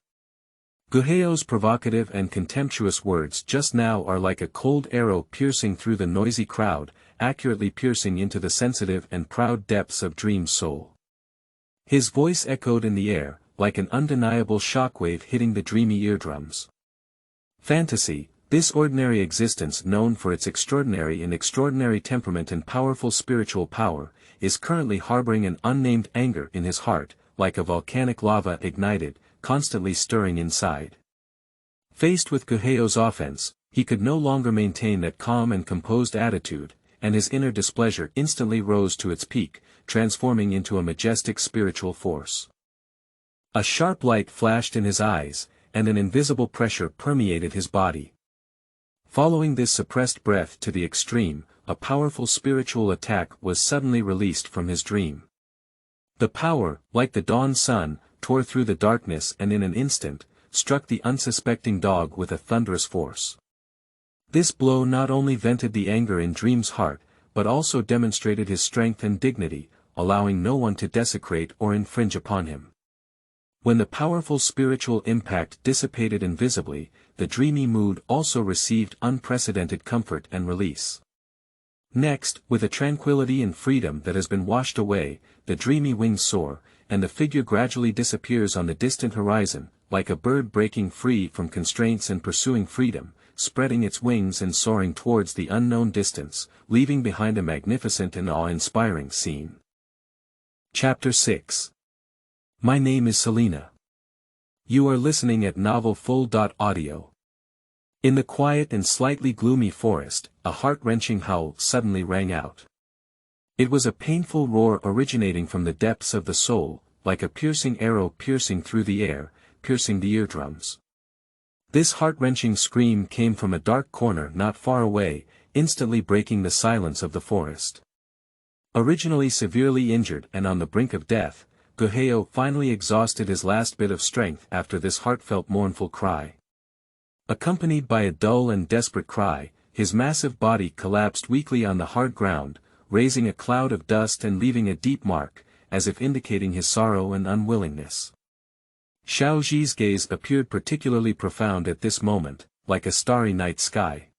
Guheo's provocative and contemptuous words just now are like a cold arrow piercing through the noisy crowd, accurately piercing into the sensitive and proud depths of Dream's soul. His voice echoed in the air, like an undeniable shockwave hitting the dreamy eardrums. Fantasy, this ordinary existence known for its extraordinary temperament and powerful spiritual power, is currently harboring an unnamed anger in his heart, like a volcanic lava ignited, constantly stirring inside. Faced with Guheo's offense, he could no longer maintain that calm and composed attitude, and his inner displeasure instantly rose to its peak, transforming into a majestic spiritual force. A sharp light flashed in his eyes, and an invisible pressure permeated his body. Following this suppressed breath to the extreme, a powerful spiritual attack was suddenly released from his dream. The power, like the dawn sun, tore through the darkness and in an instant, struck the unsuspecting dog with a thunderous force. This blow not only vented the anger in Dream's heart, but also demonstrated his strength and dignity, allowing no one to desecrate or infringe upon him. When the powerful spiritual impact dissipated invisibly, the dreamy mood also received unprecedented comfort and release. Next, with a tranquility and freedom that has been washed away, the dreamy wings soar, and the figure gradually disappears on the distant horizon, like a bird breaking free from constraints and pursuing freedom, spreading its wings and soaring towards the unknown distance, leaving behind a magnificent and awe-inspiring scene. Chapter 6. My name is Salina. You are listening at novelfull.audio. In the quiet and slightly gloomy forest, a heart-wrenching howl suddenly rang out. It was a painful roar originating from the depths of the soul, like a piercing arrow piercing through the air, piercing the eardrums. This heart-wrenching scream came from a dark corner not far away, instantly breaking the silence of the forest. Originally severely injured and on the brink of death, Guheo finally exhausted his last bit of strength after this heartfelt mournful cry. Accompanied by a dull and desperate cry, his massive body collapsed weakly on the hard ground, raising a cloud of dust and leaving a deep mark, as if indicating his sorrow and unwillingness. Xiaozhi's gaze appeared particularly profound at this moment, like a starry night sky.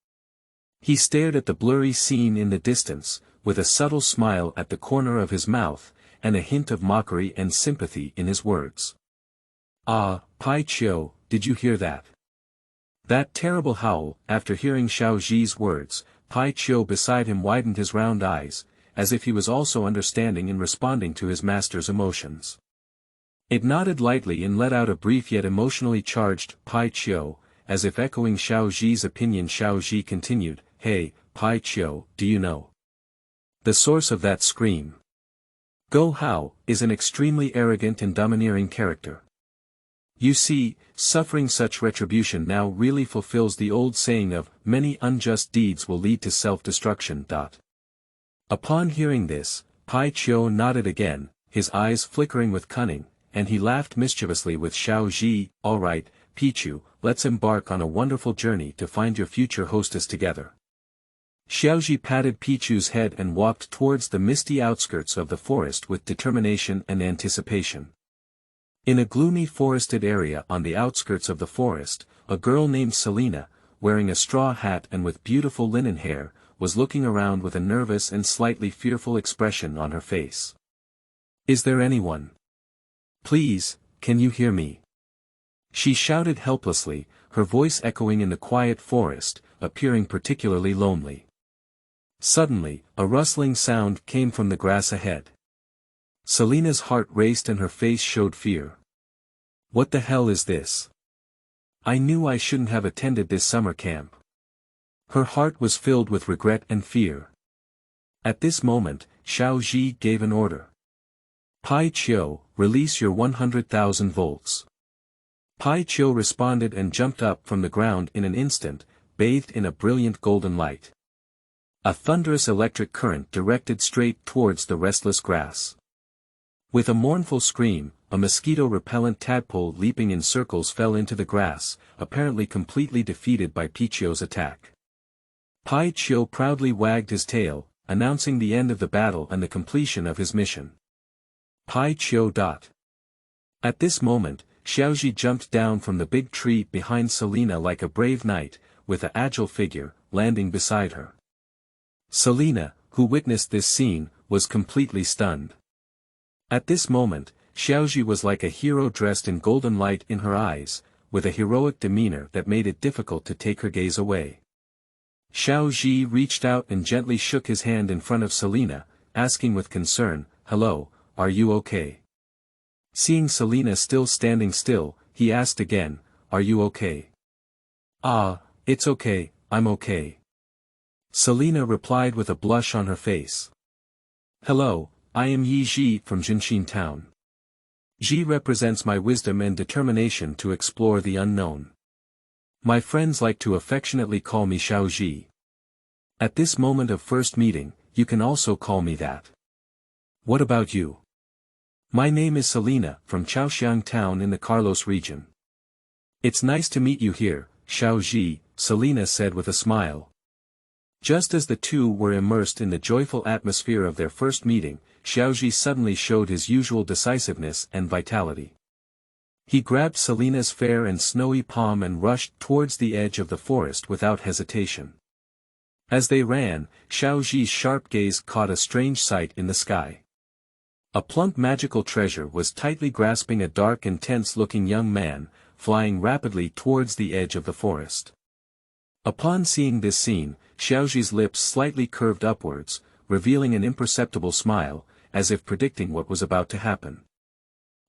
He stared at the blurry scene in the distance, with a subtle smile at the corner of his mouth, and a hint of mockery and sympathy in his words. Ah, Piqiu, did you hear that? That terrible howl. After hearing Xiaozhi's words, Piqiu beside him widened his round eyes, as if he was also understanding and responding to his master's emotions. It nodded lightly and let out a brief yet emotionally charged Piqiu, as if echoing Xiaozhi's opinion. Xiaozhi continued, Hey, Piqiu, do you know the source of that scream? Go Hao is an extremely arrogant and domineering character. You see, suffering such retribution now really fulfills the old saying of, many unjust deeds will lead to self-destruction. Upon hearing this, Piqiu nodded again, his eyes flickering with cunning, and he laughed mischievously with Xiaozhi. "Alright, Piqiu, let's embark on a wonderful journey to find your future hostess together." Xiaozhi patted Piqiu's head and walked towards the misty outskirts of the forest with determination and anticipation. In a gloomy forested area on the outskirts of the forest, a girl named Salina, wearing a straw hat and with beautiful linen hair, was looking around with a nervous and slightly fearful expression on her face. "Is there anyone? Please, can you hear me?" She shouted helplessly, her voice echoing in the quiet forest, appearing particularly lonely. Suddenly, a rustling sound came from the grass ahead. Salina's heart raced and her face showed fear. "What the hell is this? I knew I shouldn't have attended this summer camp." Her heart was filled with regret and fear. At this moment, Xiaozhi gave an order. "Piqiu, release your 100,000 volts." Piqiu responded and jumped up from the ground in an instant, bathed in a brilliant golden light. A thunderous electric current directed straight towards the restless grass. With a mournful scream, a mosquito-repellent tadpole leaping in circles fell into the grass, apparently completely defeated by Piqiu's attack. Piqiu proudly wagged his tail, announcing the end of the battle and the completion of his mission. Piqiu. At this moment, Xiaozhi jumped down from the big tree behind Salina like a brave knight, with an agile figure, landing beside her. Salina, who witnessed this scene, was completely stunned. At this moment, Xiaozhi was like a hero dressed in golden light in her eyes, with a heroic demeanor that made it difficult to take her gaze away. Xiaozhi reached out and gently shook his hand in front of Salina, asking with concern, "Hello, are you okay?" Seeing Salina still standing still, he asked again, "Are you okay?" "Ah, it's okay, I'm okay." Salina replied with a blush on her face. "Hello, I am Ye Zhi from Jinshin town. Zhi represents my wisdom and determination to explore the unknown. My friends like to affectionately call me Xiaozhi. At this moment of first meeting, you can also call me that. What about you?" "My name is Salina, from Chaoxiang town in the Carlos region." "It's nice to meet you here, Xiaozhi," Salina said with a smile. Just as the two were immersed in the joyful atmosphere of their first meeting, Xiaozhi suddenly showed his usual decisiveness and vitality. He grabbed Salina's fair and snowy palm and rushed towards the edge of the forest without hesitation. As they ran, Xiaozhi's sharp gaze caught a strange sight in the sky. A plump magical treasure was tightly grasping a dark and tense-looking young man, flying rapidly towards the edge of the forest. Upon seeing this scene, Xiaozhi's lips slightly curved upwards, revealing an imperceptible smile, as if predicting what was about to happen.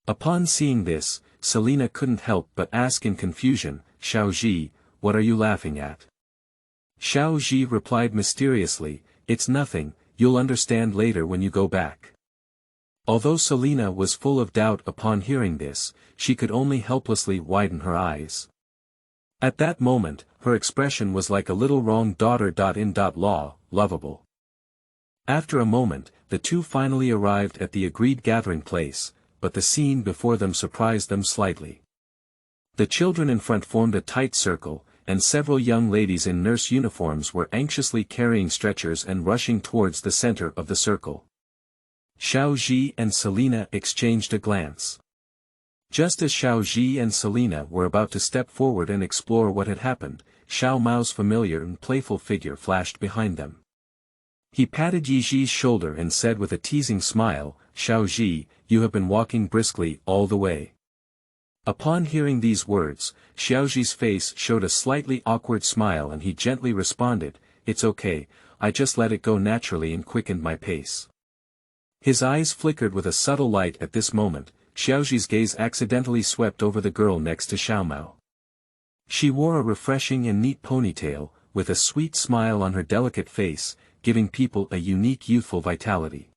Upon seeing this, Salina couldn't help but ask in confusion, "Xiaozhi, what are you laughing at?" Xiaozhi replied mysteriously, "It's nothing, you'll understand later when you go back." Although Salina was full of doubt upon hearing this, she could only helplessly widen her eyes. At that moment, her expression was like a little wrong daughter.in.law, lovable. After a moment, the two finally arrived at the agreed gathering place, but the scene before them surprised them slightly. The children in front formed a tight circle, and several young ladies in nurse uniforms were anxiously carrying stretchers and rushing towards the center of the circle. Xiaozhi and Salina exchanged a glance. Just as Xiaozhi and Salina were about to step forward and explore what had happened, Xiao Mao's familiar and playful figure flashed behind them. He patted Ye Zhi's shoulder and said with a teasing smile, "Xiaozhi, you have been walking briskly all the way." Upon hearing these words, Xiaozhi's face showed a slightly awkward smile and he gently responded, "It's okay, I just let it go naturally and quickened my pace." His eyes flickered with a subtle light at this moment. Xiaozhi's gaze accidentally swept over the girl next to Xiao Mao. She wore a refreshing and neat ponytail, with a sweet smile on her delicate face, giving people a unique youthful vitality.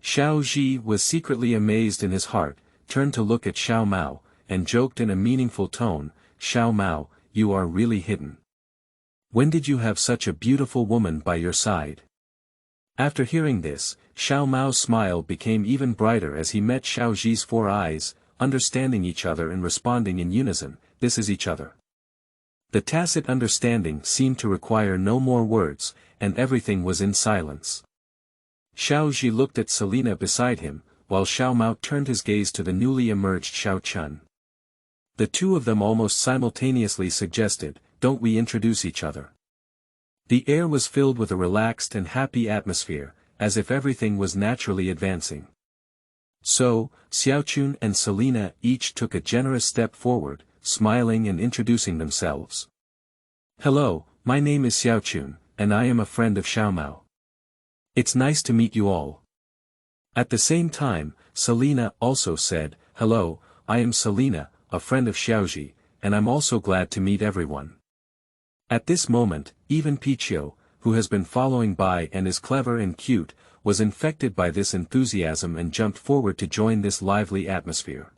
Xiaozhi was secretly amazed in his heart, turned to look at Xiao Mao, and joked in a meaningful tone, "Xiao Mao, you are really hidden. When did you have such a beautiful woman by your side?" After hearing this, Xiao Mao's smile became even brighter as he met Xiaozhi's 4 eyes, understanding each other and responding in unison, this is each other. The tacit understanding seemed to require no more words, and everything was in silence. Xiaozhi looked at Salina beside him, while Xiao Mao turned his gaze to the newly emerged Xiao Chun. The two of them almost simultaneously suggested, "Don't we introduce each other?" The air was filled with a relaxed and happy atmosphere, as if everything was naturally advancing. So, Xiaochun and Salina each took a generous step forward, smiling and introducing themselves. "Hello, my name is Xiaochun, and I am a friend of Xiao Mao. It's nice to meet you all." At the same time, Salina also said, "Hello, I am Salina, a friend of Xiaozhi, and I'm also glad to meet everyone." At this moment, even Piqiu, who has been following by and is clever and cute, was infected by this enthusiasm and jumped forward to join this lively atmosphere.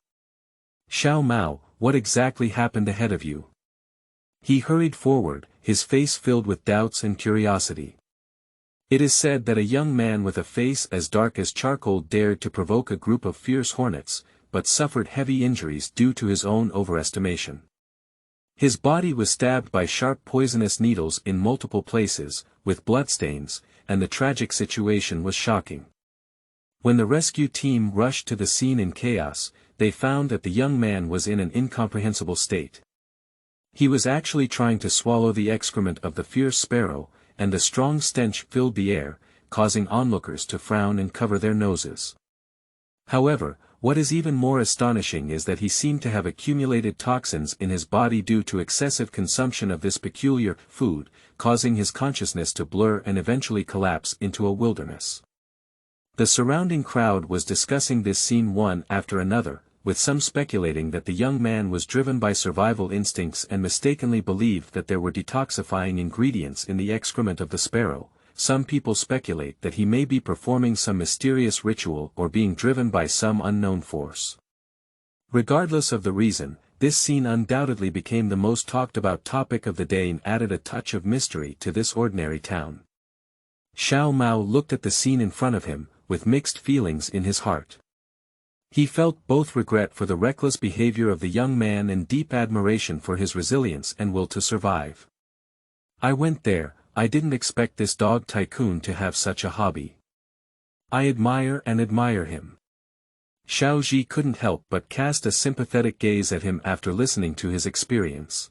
"Xiao Mao, what exactly happened ahead of you?" He hurried forward, his face filled with doubts and curiosity. It is said that a young man with a face as dark as charcoal dared to provoke a group of fierce hornets, but suffered heavy injuries due to his own overestimation. His body was stabbed by sharp poisonous needles in multiple places, with bloodstains, and the tragic situation was shocking. When the rescue team rushed to the scene in chaos, they found that the young man was in an incomprehensible state. He was actually trying to swallow the excrement of the fierce sparrow, and the strong stench filled the air, causing onlookers to frown and cover their noses. However, what is even more astonishing is that he seemed to have accumulated toxins in his body due to excessive consumption of this peculiar food, causing his consciousness to blur and eventually collapse into a wilderness. The surrounding crowd was discussing this scene one after another, with some speculating that the young man was driven by survival instincts and mistakenly believed that there were detoxifying ingredients in the excrement of the sparrow. Some people speculate that he may be performing some mysterious ritual or being driven by some unknown force. Regardless of the reason, this scene undoubtedly became the most talked about topic of the day and added a touch of mystery to this ordinary town. Xiao Mao looked at the scene in front of him, with mixed feelings in his heart. He felt both regret for the reckless behavior of the young man and deep admiration for his resilience and will to survive. "I went there, I didn't expect this dog tycoon to have such a hobby. I admire him." Xiaozhi couldn't help but cast a sympathetic gaze at him after listening to his experience.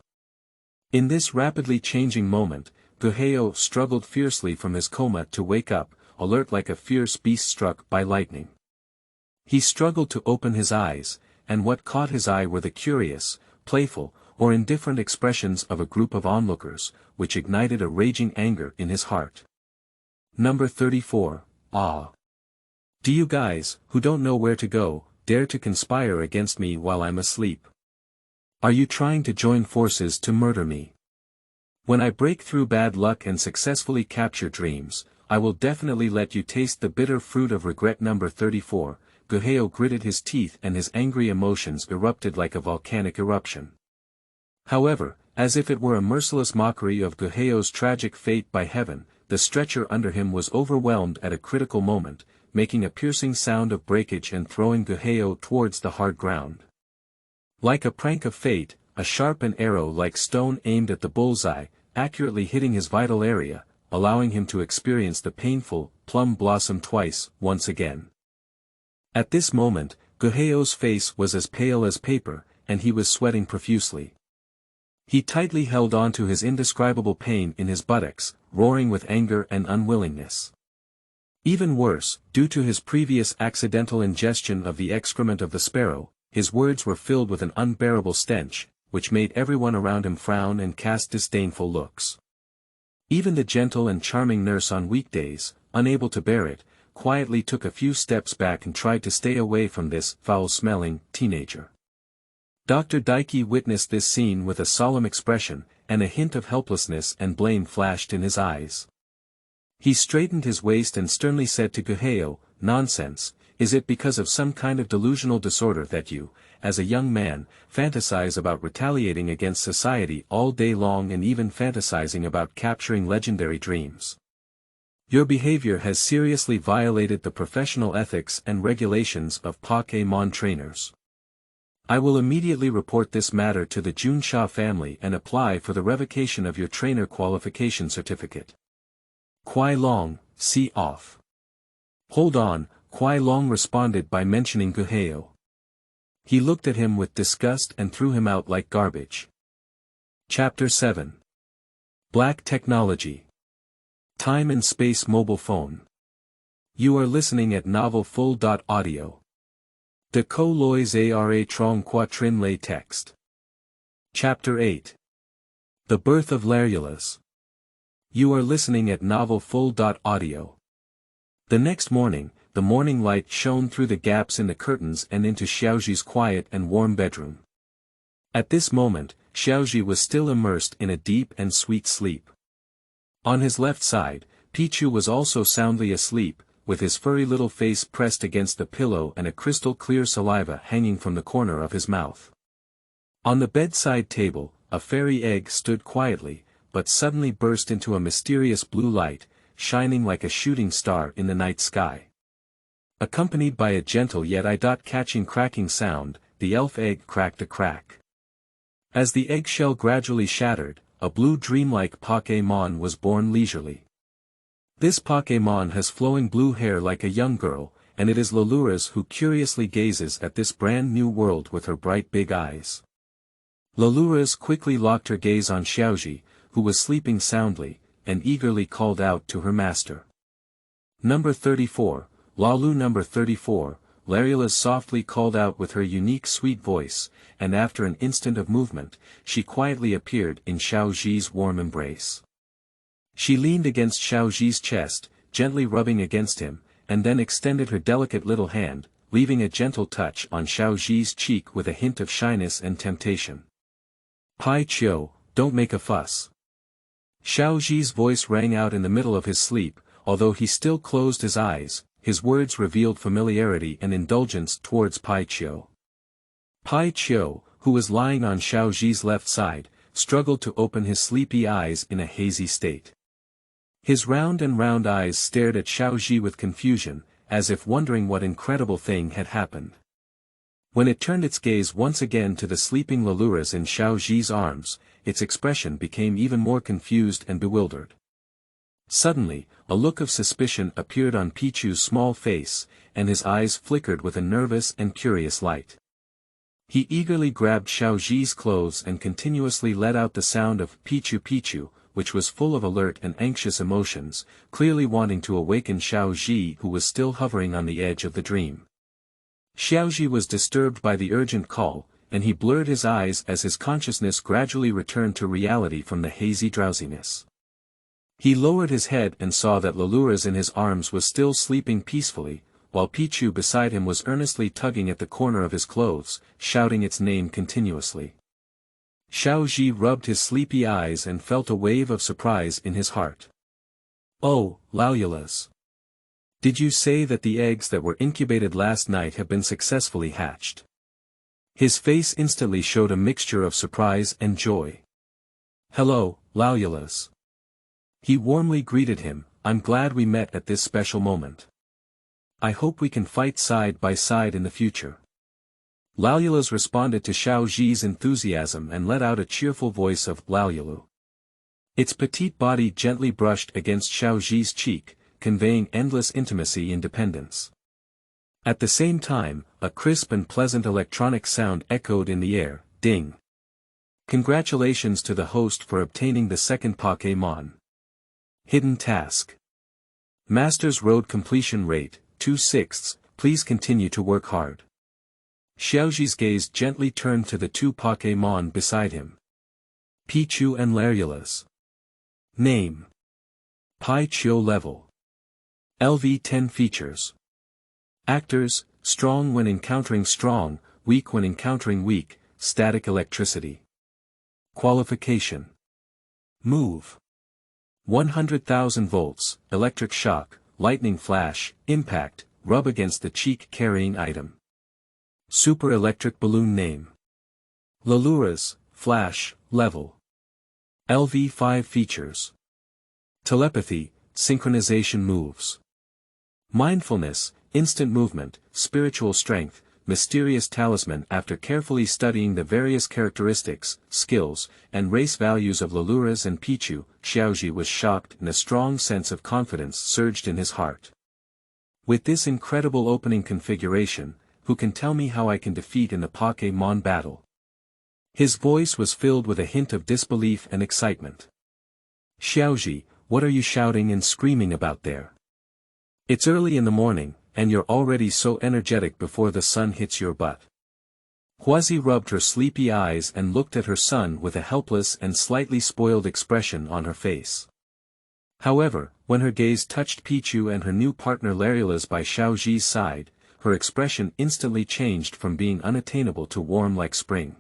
In this rapidly changing moment, Guheo struggled fiercely from his coma to wake up, alert like a fierce beast struck by lightning. He struggled to open his eyes, and what caught his eye were the curious, playful, or indifferent expressions of a group of onlookers, which ignited a raging anger in his heart. Number 34, Ah. Do you guys, who don't know where to go, dare to conspire against me while I'm asleep? Are you trying to join forces to murder me? When I break through bad luck and successfully capture dreams, I will definitely let you taste the bitter fruit of regret. Number 34, Guheo gritted his teeth and his angry emotions erupted like a volcanic eruption. However, as if it were a merciless mockery of Guheo's tragic fate by heaven, the stretcher under him was overwhelmed at a critical moment, making a piercing sound of breakage and throwing Guheo towards the hard ground. Like a prank of fate, a sharp and arrow-like stone aimed at the bullseye, accurately hitting his vital area, allowing him to experience the painful plum blossom twice, once again. At this moment, Guheo's face was as pale as paper, and he was sweating profusely. He tightly held on to his indescribable pain in his buttocks, roaring with anger and unwillingness. Even worse, due to his previous accidental ingestion of the excrement of the sparrow, his words were filled with an unbearable stench, which made everyone around him frown and cast disdainful looks. Even the gentle and charming nurse on weekdays, unable to bear it, quietly took a few steps back and tried to stay away from this foul-smelling teenager. Dr. Daiki witnessed this scene with a solemn expression, and a hint of helplessness and blame flashed in his eyes. He straightened his waist and sternly said to Guheo, "Nonsense, is it because of some kind of delusional disorder that you, as a young man, fantasize about retaliating against society all day long and even fantasizing about capturing legendary dreams? Your behavior has seriously violated the professional ethics and regulations of Pokémon trainers. I will immediately report this matter to the Junsha family and apply for the revocation of your trainer qualification certificate. Kuai Long, see off. Hold on, Kuai Long responded by mentioning Guheo. He looked at him with disgust and threw him out like garbage. Chapter 7. Black Technology. Time and Space Mobile Phone. You are listening at novelfull.audio. De co lois ara trong quatrin lay text. Chapter 8. The Birth of Larulas. You are listening at novelfull.audio. The next morning, the morning light shone through the gaps in the curtains and into Xiaozhi's quiet and warm bedroom. At this moment, Xiaozhi was still immersed in a deep and sweet sleep. On his left side, Piqiu was also soundly asleep, with his furry little face pressed against the pillow and a crystal-clear saliva hanging from the corner of his mouth. On the bedside table, a fairy egg stood quietly, but suddenly burst into a mysterious blue light, shining like a shooting star in the night sky. Accompanied by a gentle yet eye-catching cracking sound, the elf egg cracked a crack. As the eggshell gradually shattered, a blue dreamlike Pokémon was born leisurely. This Pokémon has flowing blue hair like a young girl, and it is Larulas who curiously gazes at this brand new world with her bright big eyes. Larulas quickly locked her gaze on Xiaozhi, who was sleeping soundly, and eagerly called out to her master. Number 34, Lalu number 34, Larulas softly called out with her unique sweet voice, and after an instant of movement, she quietly appeared in Xiaozhi's warm embrace. She leaned against Xiaozhi's chest, gently rubbing against him, and then extended her delicate little hand, leaving a gentle touch on Xiaozhi's cheek with a hint of shyness and temptation. Piqiu, don't make a fuss. Xiaozhi's voice rang out in the middle of his sleep, although he still closed his eyes, his words revealed familiarity and indulgence towards Piqiu. Piqiu, who was lying on Xiaozhi's left side, struggled to open his sleepy eyes in a hazy state. His round eyes stared at Xiaozhi with confusion, as if wondering what incredible thing had happened. When it turned its gaze once again to the sleeping Larulas in Xiaozhi's arms, its expression became even more confused and bewildered. Suddenly, a look of suspicion appeared on Piqiu's small face, and his eyes flickered with a nervous and curious light. He eagerly grabbed Xiaozhi's clothes and continuously let out the sound of Piqiu Piqiu, which was full of alert and anxious emotions, clearly wanting to awaken Xiaozhi, who was still hovering on the edge of the dream. Xiaozhi was disturbed by the urgent call, and he blurred his eyes as his consciousness gradually returned to reality from the hazy drowsiness. He lowered his head and saw that Larulas in his arms was still sleeping peacefully, while Piqiu beside him was earnestly tugging at the corner of his clothes, shouting its name continuously. Xiaozhi rubbed his sleepy eyes and felt a wave of surprise in his heart. Oh, Larulas! Did you say that the eggs that were incubated last night have been successfully hatched? His face instantly showed a mixture of surprise and joy. Hello, Larulas. He warmly greeted him, I'm glad we met at this special moment. I hope we can fight side by side in the future. Larulas responded to Xiaozhi's enthusiasm and let out a cheerful voice of Laulu. Its petite body gently brushed against Xiaozhi's cheek, conveying endless intimacy and dependence. At the same time, a crisp and pleasant electronic sound echoed in the air, ding. Congratulations to the host for obtaining the second Pokémon. Hidden task. Master's road completion rate, 2/6, please continue to work hard. Xiaozhi's gaze gently turned to the two Pokémon beside him. Piqiu and Larulas. Name. Piqiu level. LV10 features. Actors, strong when encountering strong, weak when encountering weak, static electricity. Qualification. Move. 100,000 volts, electric shock, lightning flash, impact, rub against the cheek carrying item. Super electric balloon name. Larulas, flash, level. LV5 features. Telepathy, synchronization moves. Mindfulness, instant movement, spiritual strength, mysterious talisman. After carefully studying the various characteristics, skills, and race values of Larulas and Piqiu, Xiaozhi was shocked and a strong sense of confidence surged in his heart. With this incredible opening configuration, who can tell me how I can defeat in the Pokémon battle? His voice was filled with a hint of disbelief and excitement. Xiaozhi, what are you shouting and screaming about there? It's early in the morning, and you're already so energetic before the sun hits your butt. Huazi rubbed her sleepy eyes and looked at her son with a helpless and slightly spoiled expression on her face. However, when her gaze touched Piqiu and her new partner Larulas by Xiaozhi's side, her expression instantly changed from being unattainable to warm like spring.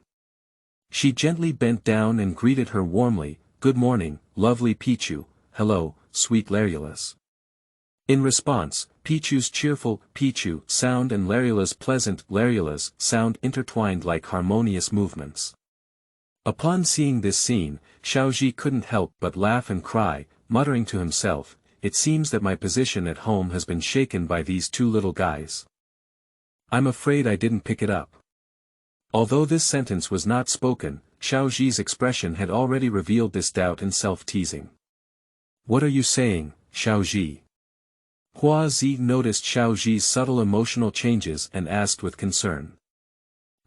She gently bent down and greeted her warmly, "Good morning, lovely Piqiu, hello, sweet Larulas." In response, Piqiu's cheerful Piqiu sound and Larulas' pleasant Larulas sound intertwined like harmonious movements. Upon seeing this scene, Xiaozhi couldn't help but laugh and cry, muttering to himself, "It seems that my position at home has been shaken by these two little guys. I'm afraid I didn't pick it up." Although this sentence was not spoken, Xiaozhi's expression had already revealed this doubt and self-teasing. "What are you saying, Xiaozhi?" Huazi noticed Xiaozhi's subtle emotional changes and asked with concern.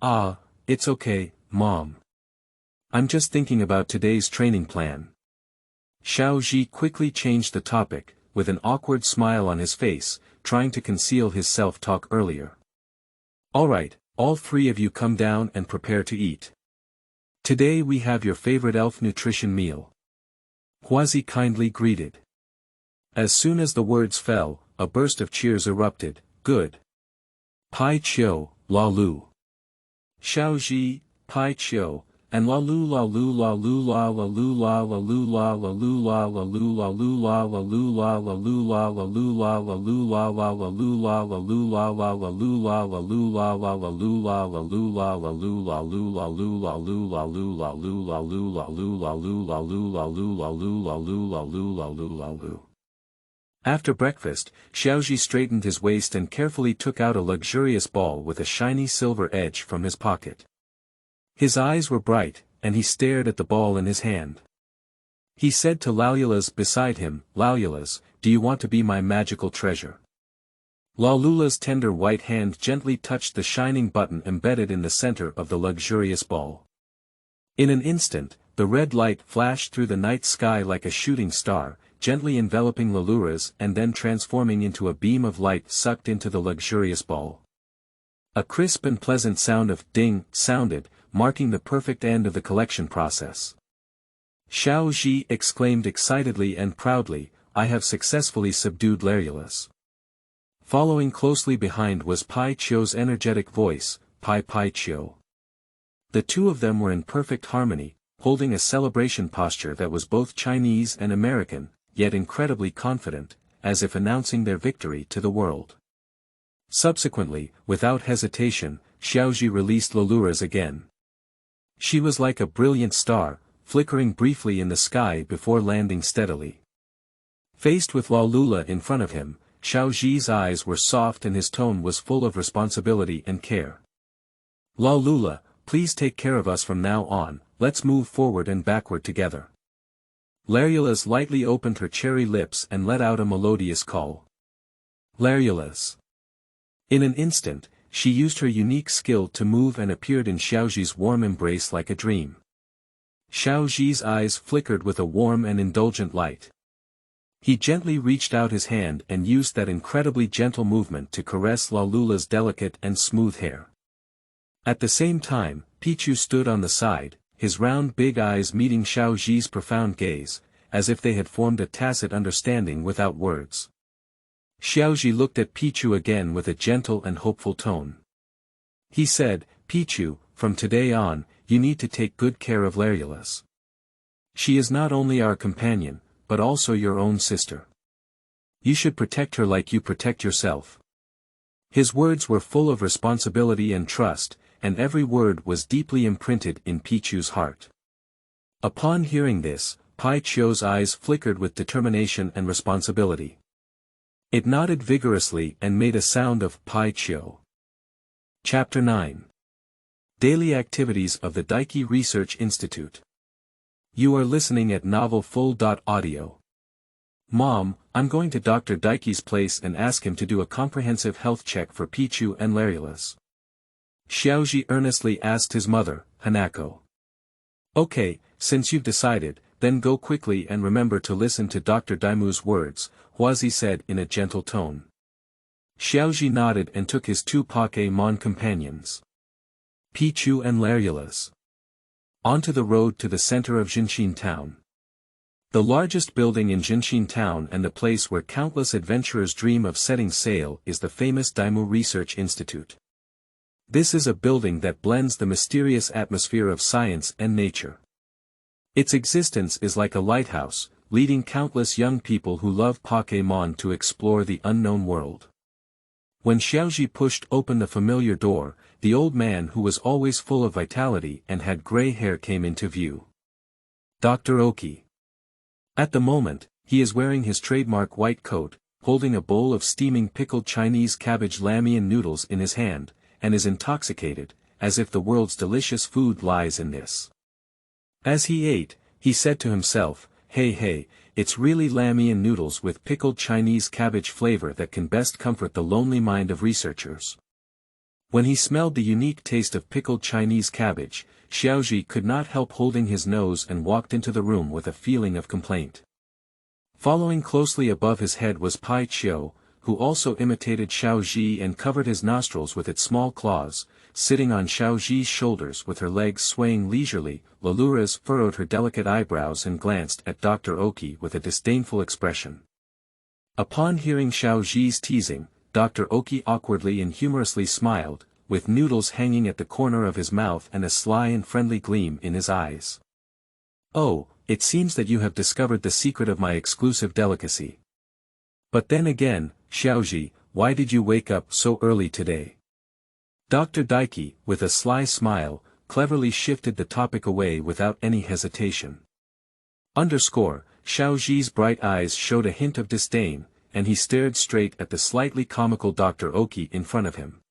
"Ah, it's okay, Mom. I'm just thinking about today's training plan." Xiaozhi quickly changed the topic, with an awkward smile on his face, trying to conceal his self-talk earlier. "Alright, all three of you come down and prepare to eat. Today we have your favorite elf nutrition meal." Huazi kindly greeted. As soon as the words fell, a burst of cheers erupted. "Good. Piqiu, Lalu. Xiaozhi, Piqiu, and Lalu Lalu Lalu La Lalu La Lalu La Lalu La Lalu Lalu La Lalu La Lalu La Lalu La Lalu La La Lalu La Lalu La La Lalu La Lalu La La Lalu La Lalu La Lalu Lalu Lalu Lalu Lalu Lalu Lalu Lalu Lalu Lalu Lalu Lalu Lalu Lalu Lalu Lalu. After breakfast, Xiaozhi straightened his waist and carefully took out a luxurious ball with a shiny silver edge from his pocket. His eyes were bright, and he stared at the ball in his hand. He said to Larulas beside him, "Larulas, do you want to be my magical treasure?" Larula's tender white hand gently touched the shining button embedded in the center of the luxurious ball. In an instant, the red light flashed through the night sky like a shooting star, gently enveloping Larulas and then transforming into a beam of light sucked into the luxurious ball. A crisp and pleasant sound of ding sounded, marking the perfect end of the collection process. Xiaozhi exclaimed excitedly and proudly, "I have successfully subdued Larulas." Following closely behind was Piqiu's energetic voice, Piqiu. The two of them were in perfect harmony, holding a celebration posture that was both Chinese and American, yet incredibly confident, as if announcing their victory to the world. Subsequently, without hesitation, Xiaozhi released Larulas again. She was like a brilliant star, flickering briefly in the sky before landing steadily. Faced with Larula in front of him, Xiaozhi's eyes were soft and his tone was full of responsibility and care. "Larula, please take care of us from now on, let's move forward and backward together." Larulas lightly opened her cherry lips and let out a melodious call. "Larulas." In an instant, she used her unique skill to move and appeared in Xiaozhi's warm embrace like a dream. Xiaozhi's eyes flickered with a warm and indulgent light. He gently reached out his hand and used that incredibly gentle movement to caress Larula's delicate and smooth hair. At the same time, Piqiu stood on the side, his round big eyes meeting Xiaozhi's profound gaze, as if they had formed a tacit understanding without words. Xiaozhi looked at Piqiu again with a gentle and hopeful tone. He said, "Piqiu, from today on, you need to take good care of Larulas. She is not only our companion, but also your own sister. You should protect her like you protect yourself." His words were full of responsibility and trust, and every word was deeply imprinted in Piqiu's heart. Upon hearing this, Piqiu's eyes flickered with determination and responsibility. It nodded vigorously and made a sound of Piqiu. Chapter 9. Daily Activities of the Daiki Research Institute. You are listening at novelfull.audio. Mom, I'm going to Dr. Daiki's place and ask him to do a comprehensive health check for Piqiu and Larulas. Xiaozhi earnestly asked his mother, Hanako. Okay, since you've decided, then go quickly and remember to listen to Dr. Daimu's words, Huazi said in a gentle tone. Xiaozhi nodded and took his two Pokémon companions, Piqiu and Larulas, onto the road to the center of Jinshin town. The largest building in Jinshin town and the place where countless adventurers dream of setting sail is the famous Daimu Research Institute. This is a building that blends the mysterious atmosphere of science and nature. Its existence is like a lighthouse, leading countless young people who love Pokémon to explore the unknown world. When Xiaozhi pushed open the familiar door, the old man who was always full of vitality and had gray hair came into view. Dr. Oki. At the moment, he is wearing his trademark white coat, holding a bowl of steaming pickled Chinese cabbage ramen noodles in his hand, and is intoxicated, as if the world's delicious food lies in this. As he ate, he said to himself, Hey, it's really ramen noodles with pickled Chinese cabbage flavor that can best comfort the lonely mind of researchers. When he smelled the unique taste of pickled Chinese cabbage, Xiaozhi could not help holding his nose and walked into the room with a feeling of complaint. Following closely above his head was Piqiu, who also imitated Xiaozhi and covered his nostrils with its small claws. Sitting on Xiaozhi's shoulders with her legs swaying leisurely, Larulas furrowed her delicate eyebrows and glanced at Dr. Oki with a disdainful expression. Upon hearing Xiaozhi's teasing, Dr. Oki awkwardly and humorously smiled, with noodles hanging at the corner of his mouth and a sly and friendly gleam in his eyes. Oh, it seems that you have discovered the secret of my exclusive delicacy. But then again, Xiaozhi, why did you wake up so early today? Dr. Daiki, with a sly smile, cleverly shifted the topic away without any hesitation. Xiaozhi's bright eyes showed a hint of disdain, and he stared straight at the slightly comical Dr. Oki in front of him.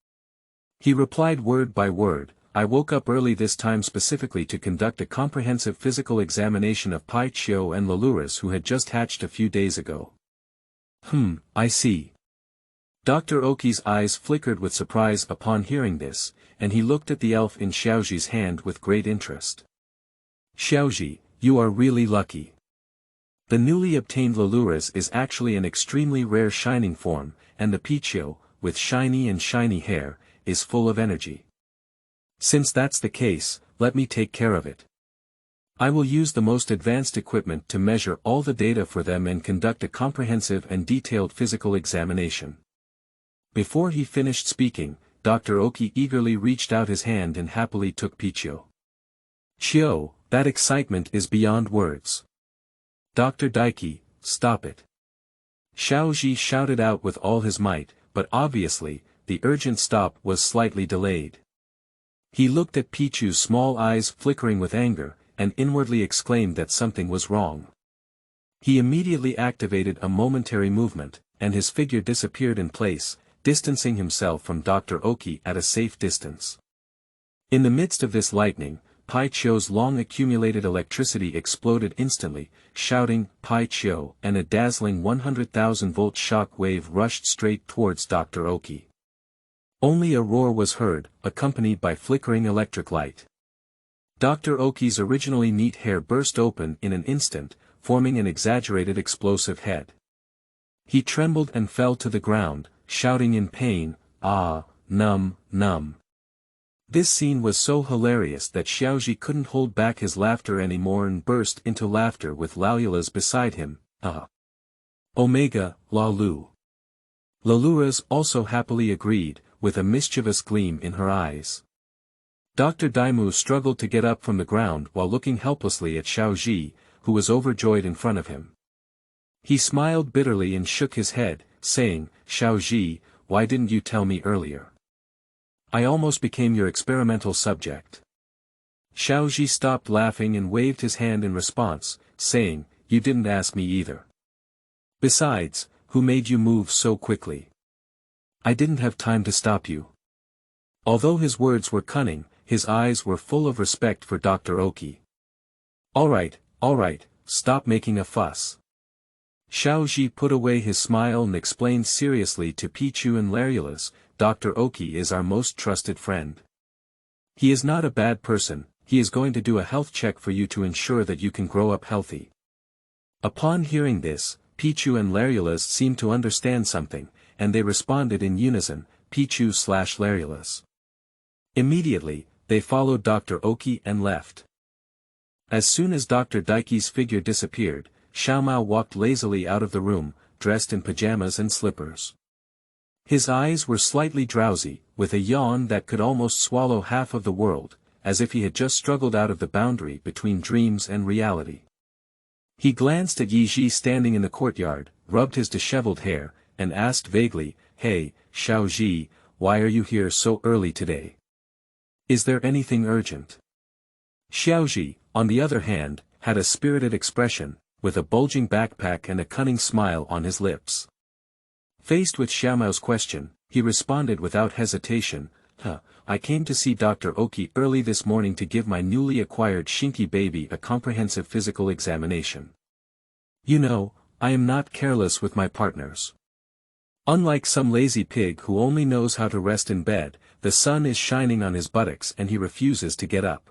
He replied word by word, I woke up early this time specifically to conduct a comprehensive physical examination of Piqiu and Larulas who had just hatched a few days ago. I see. Dr. Oki's eyes flickered with surprise upon hearing this, and he looked at the elf in Xiaozhi's hand with great interest. Xiaozhi, you are really lucky. The newly obtained Larulas is actually an extremely rare shining form, and the Piqiu, with shiny hair, is full of energy. Since that's the case, let me take care of it. I will use the most advanced equipment to measure all the data for them and conduct a comprehensive and detailed physical examination. Before he finished speaking, Dr. Oki eagerly reached out his hand and happily took Piqiu. Chiu, that excitement is beyond words. Dr. Daiki, stop it. Xiaozhi shouted out with all his might, but obviously, the urgent stop was slightly delayed. He looked at Piqiu's small eyes flickering with anger, and inwardly exclaimed that something was wrong. He immediately activated a momentary movement, and his figure disappeared in place, distancing himself from Dr. Oki at a safe distance. In the midst of this lightning, Piqiu's long-accumulated electricity exploded instantly, shouting, Piqiu, and a dazzling 100,000-volt shock wave rushed straight towards Dr. Oki. Only a roar was heard, accompanied by flickering electric light. Dr. Oki's originally neat hair burst open in an instant, forming an exaggerated explosive head. He trembled and fell to the ground, shouting in pain, numb. This scene was so hilarious that Xiaozhi couldn't hold back his laughter anymore and burst into laughter with Larulas beside him, Omega, Lalu. Larulas also happily agreed, with a mischievous gleam in her eyes. Dr. Daimu struggled to get up from the ground while looking helplessly at Xiaozhi, who was overjoyed in front of him. He smiled bitterly and shook his head, saying, Xiaozhi, why didn't you tell me earlier? I almost became your experimental subject. Xiaozhi stopped laughing and waved his hand in response, saying, you didn't ask me either. Besides, who made you move so quickly? I didn't have time to stop you. Although his words were cunning, his eyes were full of respect for Dr. Oki. All right, stop making a fuss. Xiaozhi put away his smile and explained seriously to Piqiu and Larulas, Dr. Oki is our most trusted friend. He is not a bad person, he is going to do a health check for you to ensure that you can grow up healthy. Upon hearing this, Piqiu and Larulas seemed to understand something, and they responded in unison, Piqiu/Larulas. Immediately, they followed Dr. Oki and left. As soon as Dr. Daiki's figure disappeared, Xiaomao walked lazily out of the room, dressed in pajamas and slippers. His eyes were slightly drowsy, with a yawn that could almost swallow half of the world, as if he had just struggled out of the boundary between dreams and reality. He glanced at Ye Zhi standing in the courtyard, rubbed his disheveled hair, and asked vaguely, "Hey, Xiaozhi, why are you here so early today? Is there anything urgent?" Xiaozhi, on the other hand, had a spirited expression, with a bulging backpack and a cunning smile on his lips. Faced with Xiaomao's question, he responded without hesitation, I came to see Dr. Oki early this morning to give my newly acquired Shinki baby a comprehensive physical examination. You know, I am not careless with my partners. Unlike some lazy pig who only knows how to rest in bed, the sun is shining on his buttocks and he refuses to get up.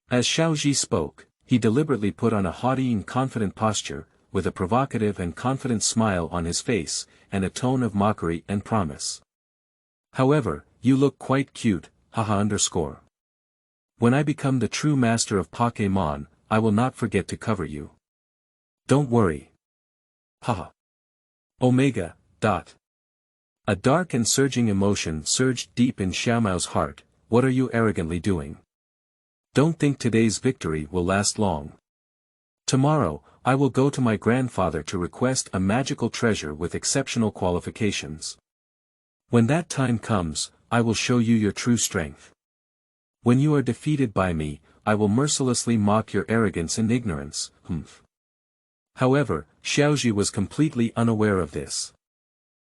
As Xiaozhi spoke, he deliberately put on a haughty and confident posture, with a provocative and confident smile on his face, and a tone of mockery and promise. However, you look quite cute, haha _ When I become the true master of Pokémon, I will not forget to cover you. Don't worry. Haha. Omega. A dark and surging emotion surged deep in Xiaomao's heart. What are you arrogantly doing? Don't think today's victory will last long. Tomorrow, I will go to my grandfather to request a magical treasure with exceptional qualifications. When that time comes, I will show you your true strength. When you are defeated by me, I will mercilessly mock your arrogance and ignorance. However, Xiaozhi was completely unaware of this.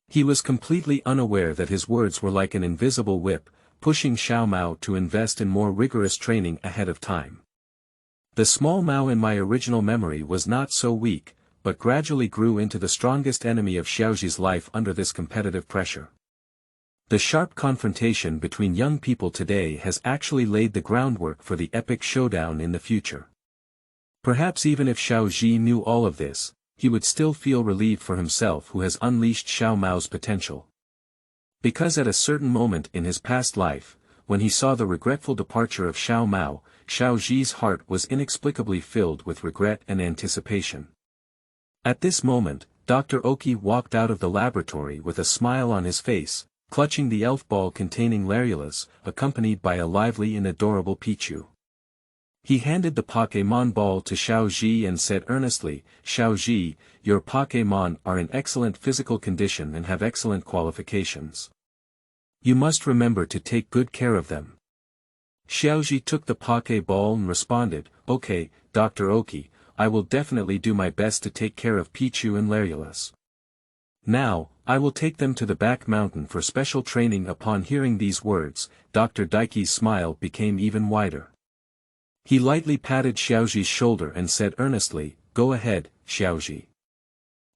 He was completely unaware that his words were like an invisible whip, pushing Xiaomao to invest in more rigorous training ahead of time. The small Mao in my original memory was not so weak, but gradually grew into the strongest enemy of Xiaozhi's life under this competitive pressure. The sharp confrontation between young people today has actually laid the groundwork for the epic showdown in the future. Perhaps even if Xiaozhi knew all of this, he would still feel relieved for himself who has unleashed Xiaomao's potential. Because at a certain moment in his past life, when he saw the regretful departure of Xiaomao, Xiaozhi's heart was inexplicably filled with regret and anticipation. At this moment, Dr. Oki walked out of the laboratory with a smile on his face, clutching the elf ball containing Larulas, accompanied by a lively and adorable Piqiu. He handed the Pokémon ball to Xiaozhi and said earnestly, Xiaozhi, your Pokémon are in excellent physical condition and have excellent qualifications. You must remember to take good care of them. Xiaozhi took the Pokéball and responded, Okay, Dr. Oki, I will definitely do my best to take care of Piqiu and Larulas. Now, I will take them to the back mountain for special training. Upon hearing these words, Dr. Daiki's smile became even wider. He lightly patted Xiaozhi's shoulder and said earnestly, Go ahead, Xiaozhi.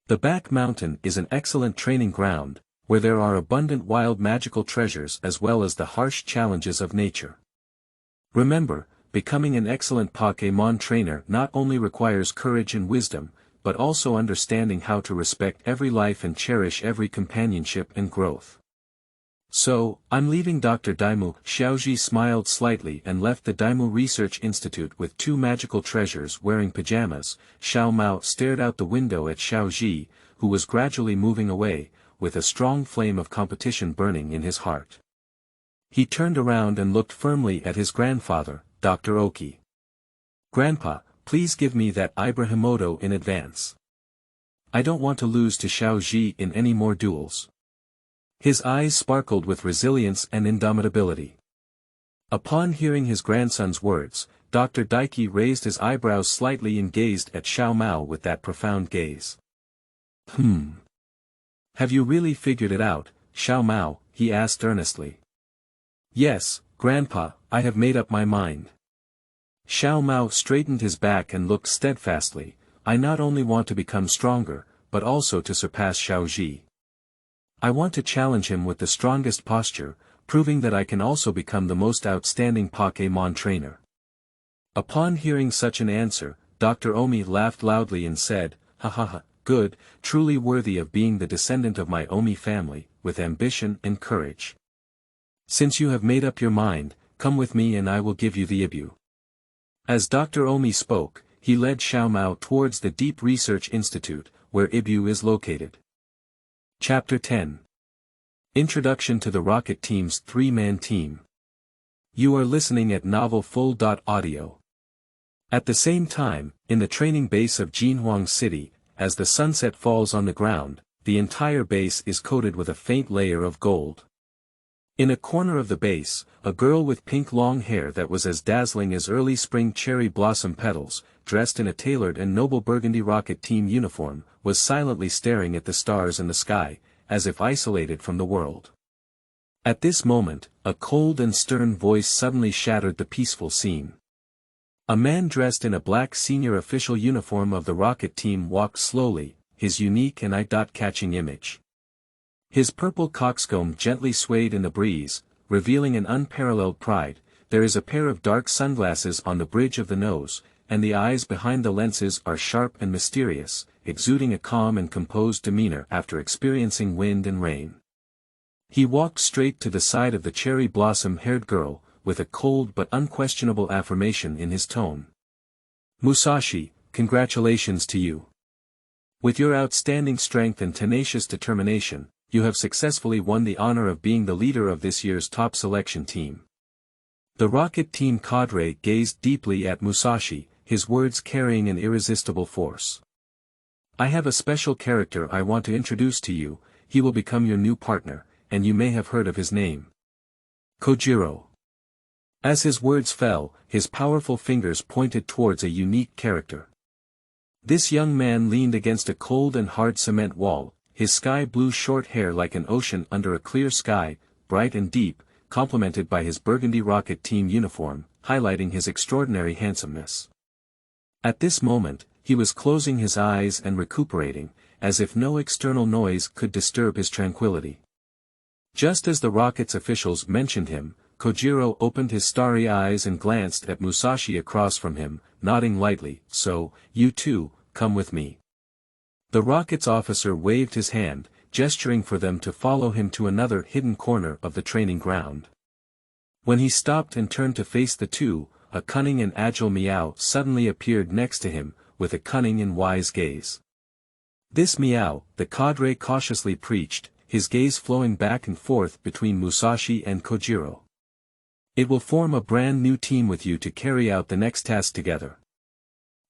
The back mountain is an excellent training ground, where there are abundant wild magical treasures as well as the harsh challenges of nature. Remember, becoming an excellent Pokémon trainer not only requires courage and wisdom, but also understanding how to respect every life and cherish every companionship and growth. So, I'm leaving Dr. Daimu. Xiaozhi smiled slightly and left the Daimu Research Institute with 2 magical treasures wearing pajamas. Xiaomao stared out the window at Xiaozhi, who was gradually moving away, with a strong flame of competition burning in his heart. He turned around and looked firmly at his grandfather, Dr. Oki. Grandpa, please give me that Ibrahimoto in advance. I don't want to lose to Xiaozhi in any more duels. His eyes sparkled with resilience and indomitability. Upon hearing his grandson's words, Dr. Daiki raised his eyebrows slightly and gazed at Xiaomao with that profound gaze. Have you really figured it out, Xiaomao? He asked earnestly. Yes, Grandpa, I have made up my mind. Xiao Mao straightened his back and looked steadfastly. I not only want to become stronger, but also to surpass Xiaozhi. I want to challenge him with the strongest posture, proving that I can also become the most outstanding Pokémon trainer. Upon hearing such an answer, Dr. Omi laughed loudly and said, "Ha ha ha, good, truly worthy of being the descendant of my Omi family, with ambition and courage. Since you have made up your mind, come with me and I will give you the IBU." As Dr. Omi spoke, he led Xiao Mao towards the Deep Research Institute, where IBU is located. Chapter 10. Introduction to the Rocket Team's 3-man team. You are listening at novelfull.audio. At the same time, in the training base of Jinhuang City, as the sunset falls on the ground, the entire base is coated with a faint layer of gold. In a corner of the base, a girl with pink long hair that was as dazzling as early spring cherry blossom petals, dressed in a tailored and noble burgundy rocket team uniform, was silently staring at the stars in the sky, as if isolated from the world. At this moment, a cold and stern voice suddenly shattered the peaceful scene. A man dressed in a black senior official uniform of the rocket team walked slowly, his unique and eye-catching image. His purple coxcomb gently swayed in the breeze, revealing an unparalleled pride. There is a pair of dark sunglasses on the bridge of the nose, and the eyes behind the lenses are sharp and mysterious, exuding a calm and composed demeanor after experiencing wind and rain. He walked straight to the side of the cherry blossom-haired girl, with a cold but unquestionable affirmation in his tone. "Musashi, congratulations to you. With your outstanding strength and tenacious determination, you have successfully won the honor of being the leader of this year's top selection team." The rocket team cadre gazed deeply at Musashi, his words carrying an irresistible force. "I have a special character I want to introduce to you. He will become your new partner, and you may have heard of his name. Kojiro." As his words fell, his powerful fingers pointed towards a unique character. This young man leaned against a cold and hard cement wall, his sky-blue short hair like an ocean under a clear sky, bright and deep, complemented by his burgundy rocket team uniform, highlighting his extraordinary handsomeness. At this moment, he was closing his eyes and recuperating, as if no external noise could disturb his tranquility. Just as the rocket's officials mentioned him, Kojiro opened his starry eyes and glanced at Musashi across from him, nodding lightly. "So, you too, come with me." The rocket's officer waved his hand, gesturing for them to follow him to another hidden corner of the training ground. When he stopped and turned to face the two, a cunning and agile Meow suddenly appeared next to him, with a cunning and wise gaze. This Meow, the cadre cautiously preached, his gaze flowing back and forth between Musashi and Kojiro. "It will form a brand new team with you to carry out the next task together."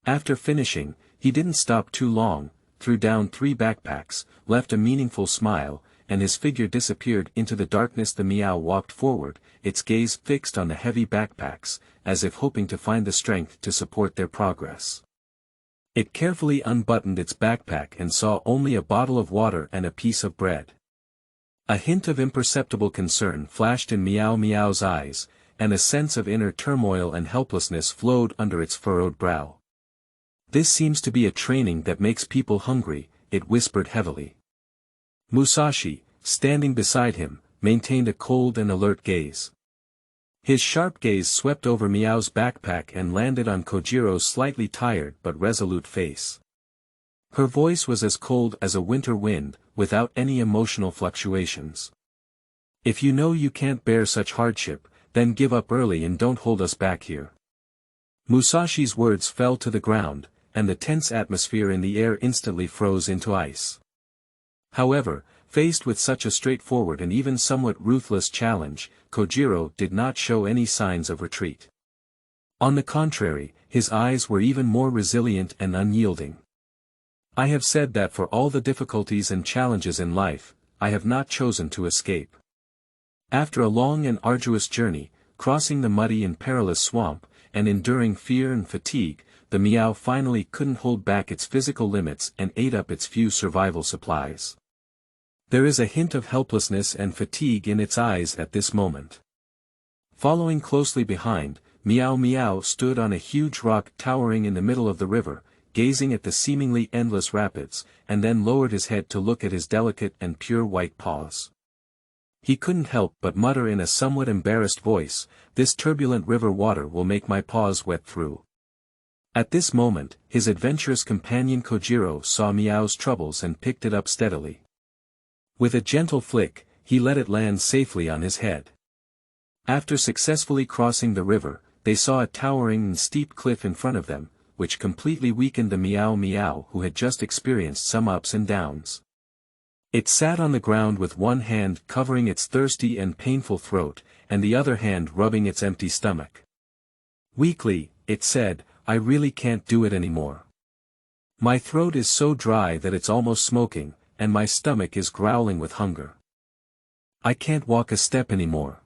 After finishing, he didn't stop too long, threw down 3 backpacks, left a meaningful smile, and his figure disappeared into the darkness. The Meow walked forward, its gaze fixed on the heavy backpacks, as if hoping to find the strength to support their progress. It carefully unbuttoned its backpack and saw only a bottle of water and a piece of bread. A hint of imperceptible concern flashed in Meow Meow's eyes, and a sense of inner turmoil and helplessness flowed under its furrowed brow. "This seems to be a training that makes people hungry," it whispered heavily. Musashi, standing beside him, maintained a cold and alert gaze. His sharp gaze swept over Meow's backpack and landed on Kojiro's slightly tired but resolute face. Her voice was as cold as a winter wind, without any emotional fluctuations. "If you know you can't bear such hardship, then give up early and don't hold us back here." Musashi's words fell to the ground, and the tense atmosphere in the air instantly froze into ice. However, faced with such a straightforward and even somewhat ruthless challenge, Kojiro did not show any signs of retreat. On the contrary, his eyes were even more resilient and unyielding. "I have said that for all the difficulties and challenges in life, I have not chosen to escape. After a long and arduous journey, crossing the muddy and perilous swamp, and enduring fear and fatigue, the Meow finally couldn't hold back its physical limits and ate up its few survival supplies. There is a hint of helplessness and fatigue in its eyes at this moment. Following closely behind, Meow Meow stood on a huge rock towering in the middle of the river, gazing at the seemingly endless rapids, and then lowered his head to look at his delicate and pure white paws. He couldn't help but mutter in a somewhat embarrassed voice, "This turbulent river water will make my paws wet through." At this moment, his adventurous companion Kojiro saw Meow's troubles and picked it up steadily. With a gentle flick, he let it land safely on his head. After successfully crossing the river, they saw a towering and steep cliff in front of them, which completely weakened the Meow Meow who had just experienced some ups and downs. It sat on the ground with one hand covering its thirsty and painful throat, and the other hand rubbing its empty stomach. Weakly, it said, "I really can't do it anymore. My throat is so dry that it's almost smoking, and my stomach is growling with hunger. I can't walk a step anymore."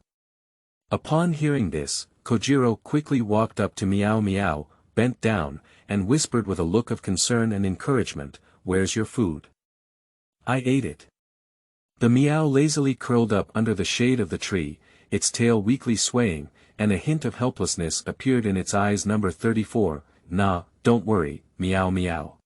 Upon hearing this, Kojiro quickly walked up to Meow Meow, bent down, and whispered with a look of concern and encouragement, "Where's your food?" "I ate it." The Meow lazily curled up under the shade of the tree, its tail weakly swaying, and a hint of helplessness appeared in its eyes. Number 34, "Nah, don't worry, Meow Meow."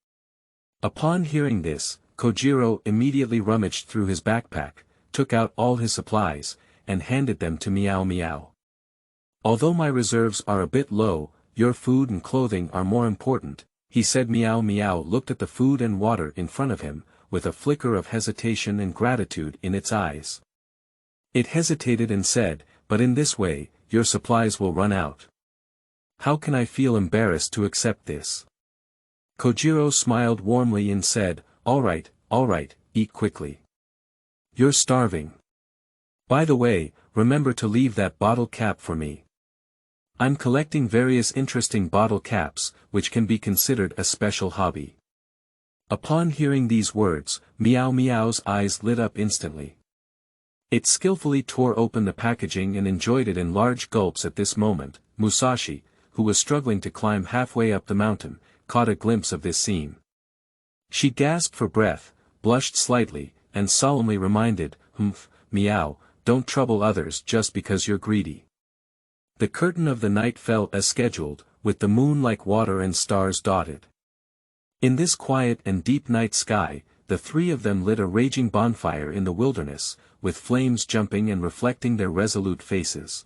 Upon hearing this, Kojiro immediately rummaged through his backpack, took out all his supplies, and handed them to Meow Meow. "Although my reserves are a bit low, your food and clothing are more important," he said. Meow Meow looked at the food and water in front of him, with a flicker of hesitation and gratitude in its eyes. It hesitated and said, "But in this way, your supplies will run out. How can I feel embarrassed to accept this?" Kojiro smiled warmly and said, all right, eat quickly. You're starving. By the way, remember to leave that bottle cap for me. I'm collecting various interesting bottle caps, which can be considered a special hobby." Upon hearing these words, Meow Meow's eyes lit up instantly. It skillfully tore open the packaging and enjoyed it in large gulps. At this moment, Musashi, who was struggling to climb halfway up the mountain, caught a glimpse of this scene. She gasped for breath, blushed slightly, and solemnly reminded, Meow, don't trouble others just because you're greedy." The curtain of the night fell as scheduled, with the moon like water and stars dotted. In this quiet and deep night sky, the three of them lit a raging bonfire in the wilderness, with flames jumping and reflecting their resolute faces.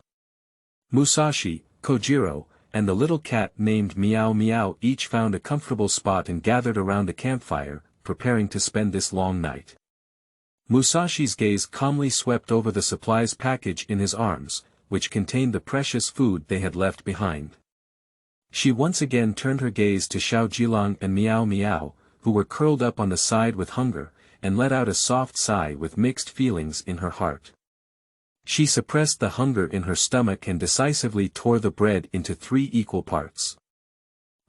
Musashi, Kojiro, and the little cat named Meow Meow each found a comfortable spot and gathered around a campfire, preparing to spend this long night. Musashi's gaze calmly swept over the supplies package in his arms, which contained the precious food they had left behind. She once again turned her gaze to Xiaozhi and Meow Meow, who were curled up on the side with hunger, and let out a soft sigh with mixed feelings in her heart. She suppressed the hunger in her stomach and decisively tore the bread into 3 equal parts.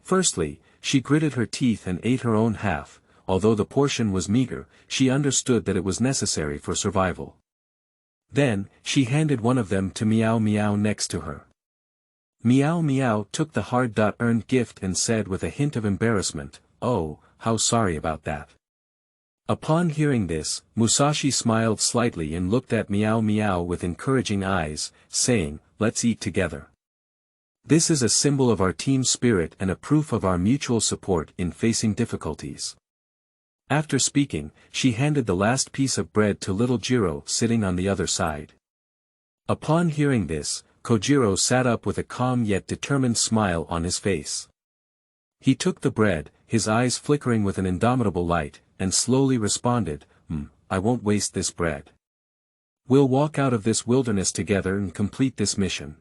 Firstly, she gritted her teeth and ate her own half. Although the portion was meager, she understood that it was necessary for survival. Then, she handed one of them to Meow Meow next to her. Meow Meow took the hard-earned gift and said with a hint of embarrassment, "Oh, how sorry about that." Upon hearing this, Musashi smiled slightly and looked at Meow Meow with encouraging eyes, saying, "Let's eat together. This is a symbol of our team spirit and a proof of our mutual support in facing difficulties." After speaking, she handed the last piece of bread to little Jiro sitting on the other side. Upon hearing this, Kojiro sat up with a calm yet determined smile on his face. He took the bread, his eyes flickering with an indomitable light, and slowly responded, I won't waste this bread. We'll walk out of this wilderness together and complete this mission.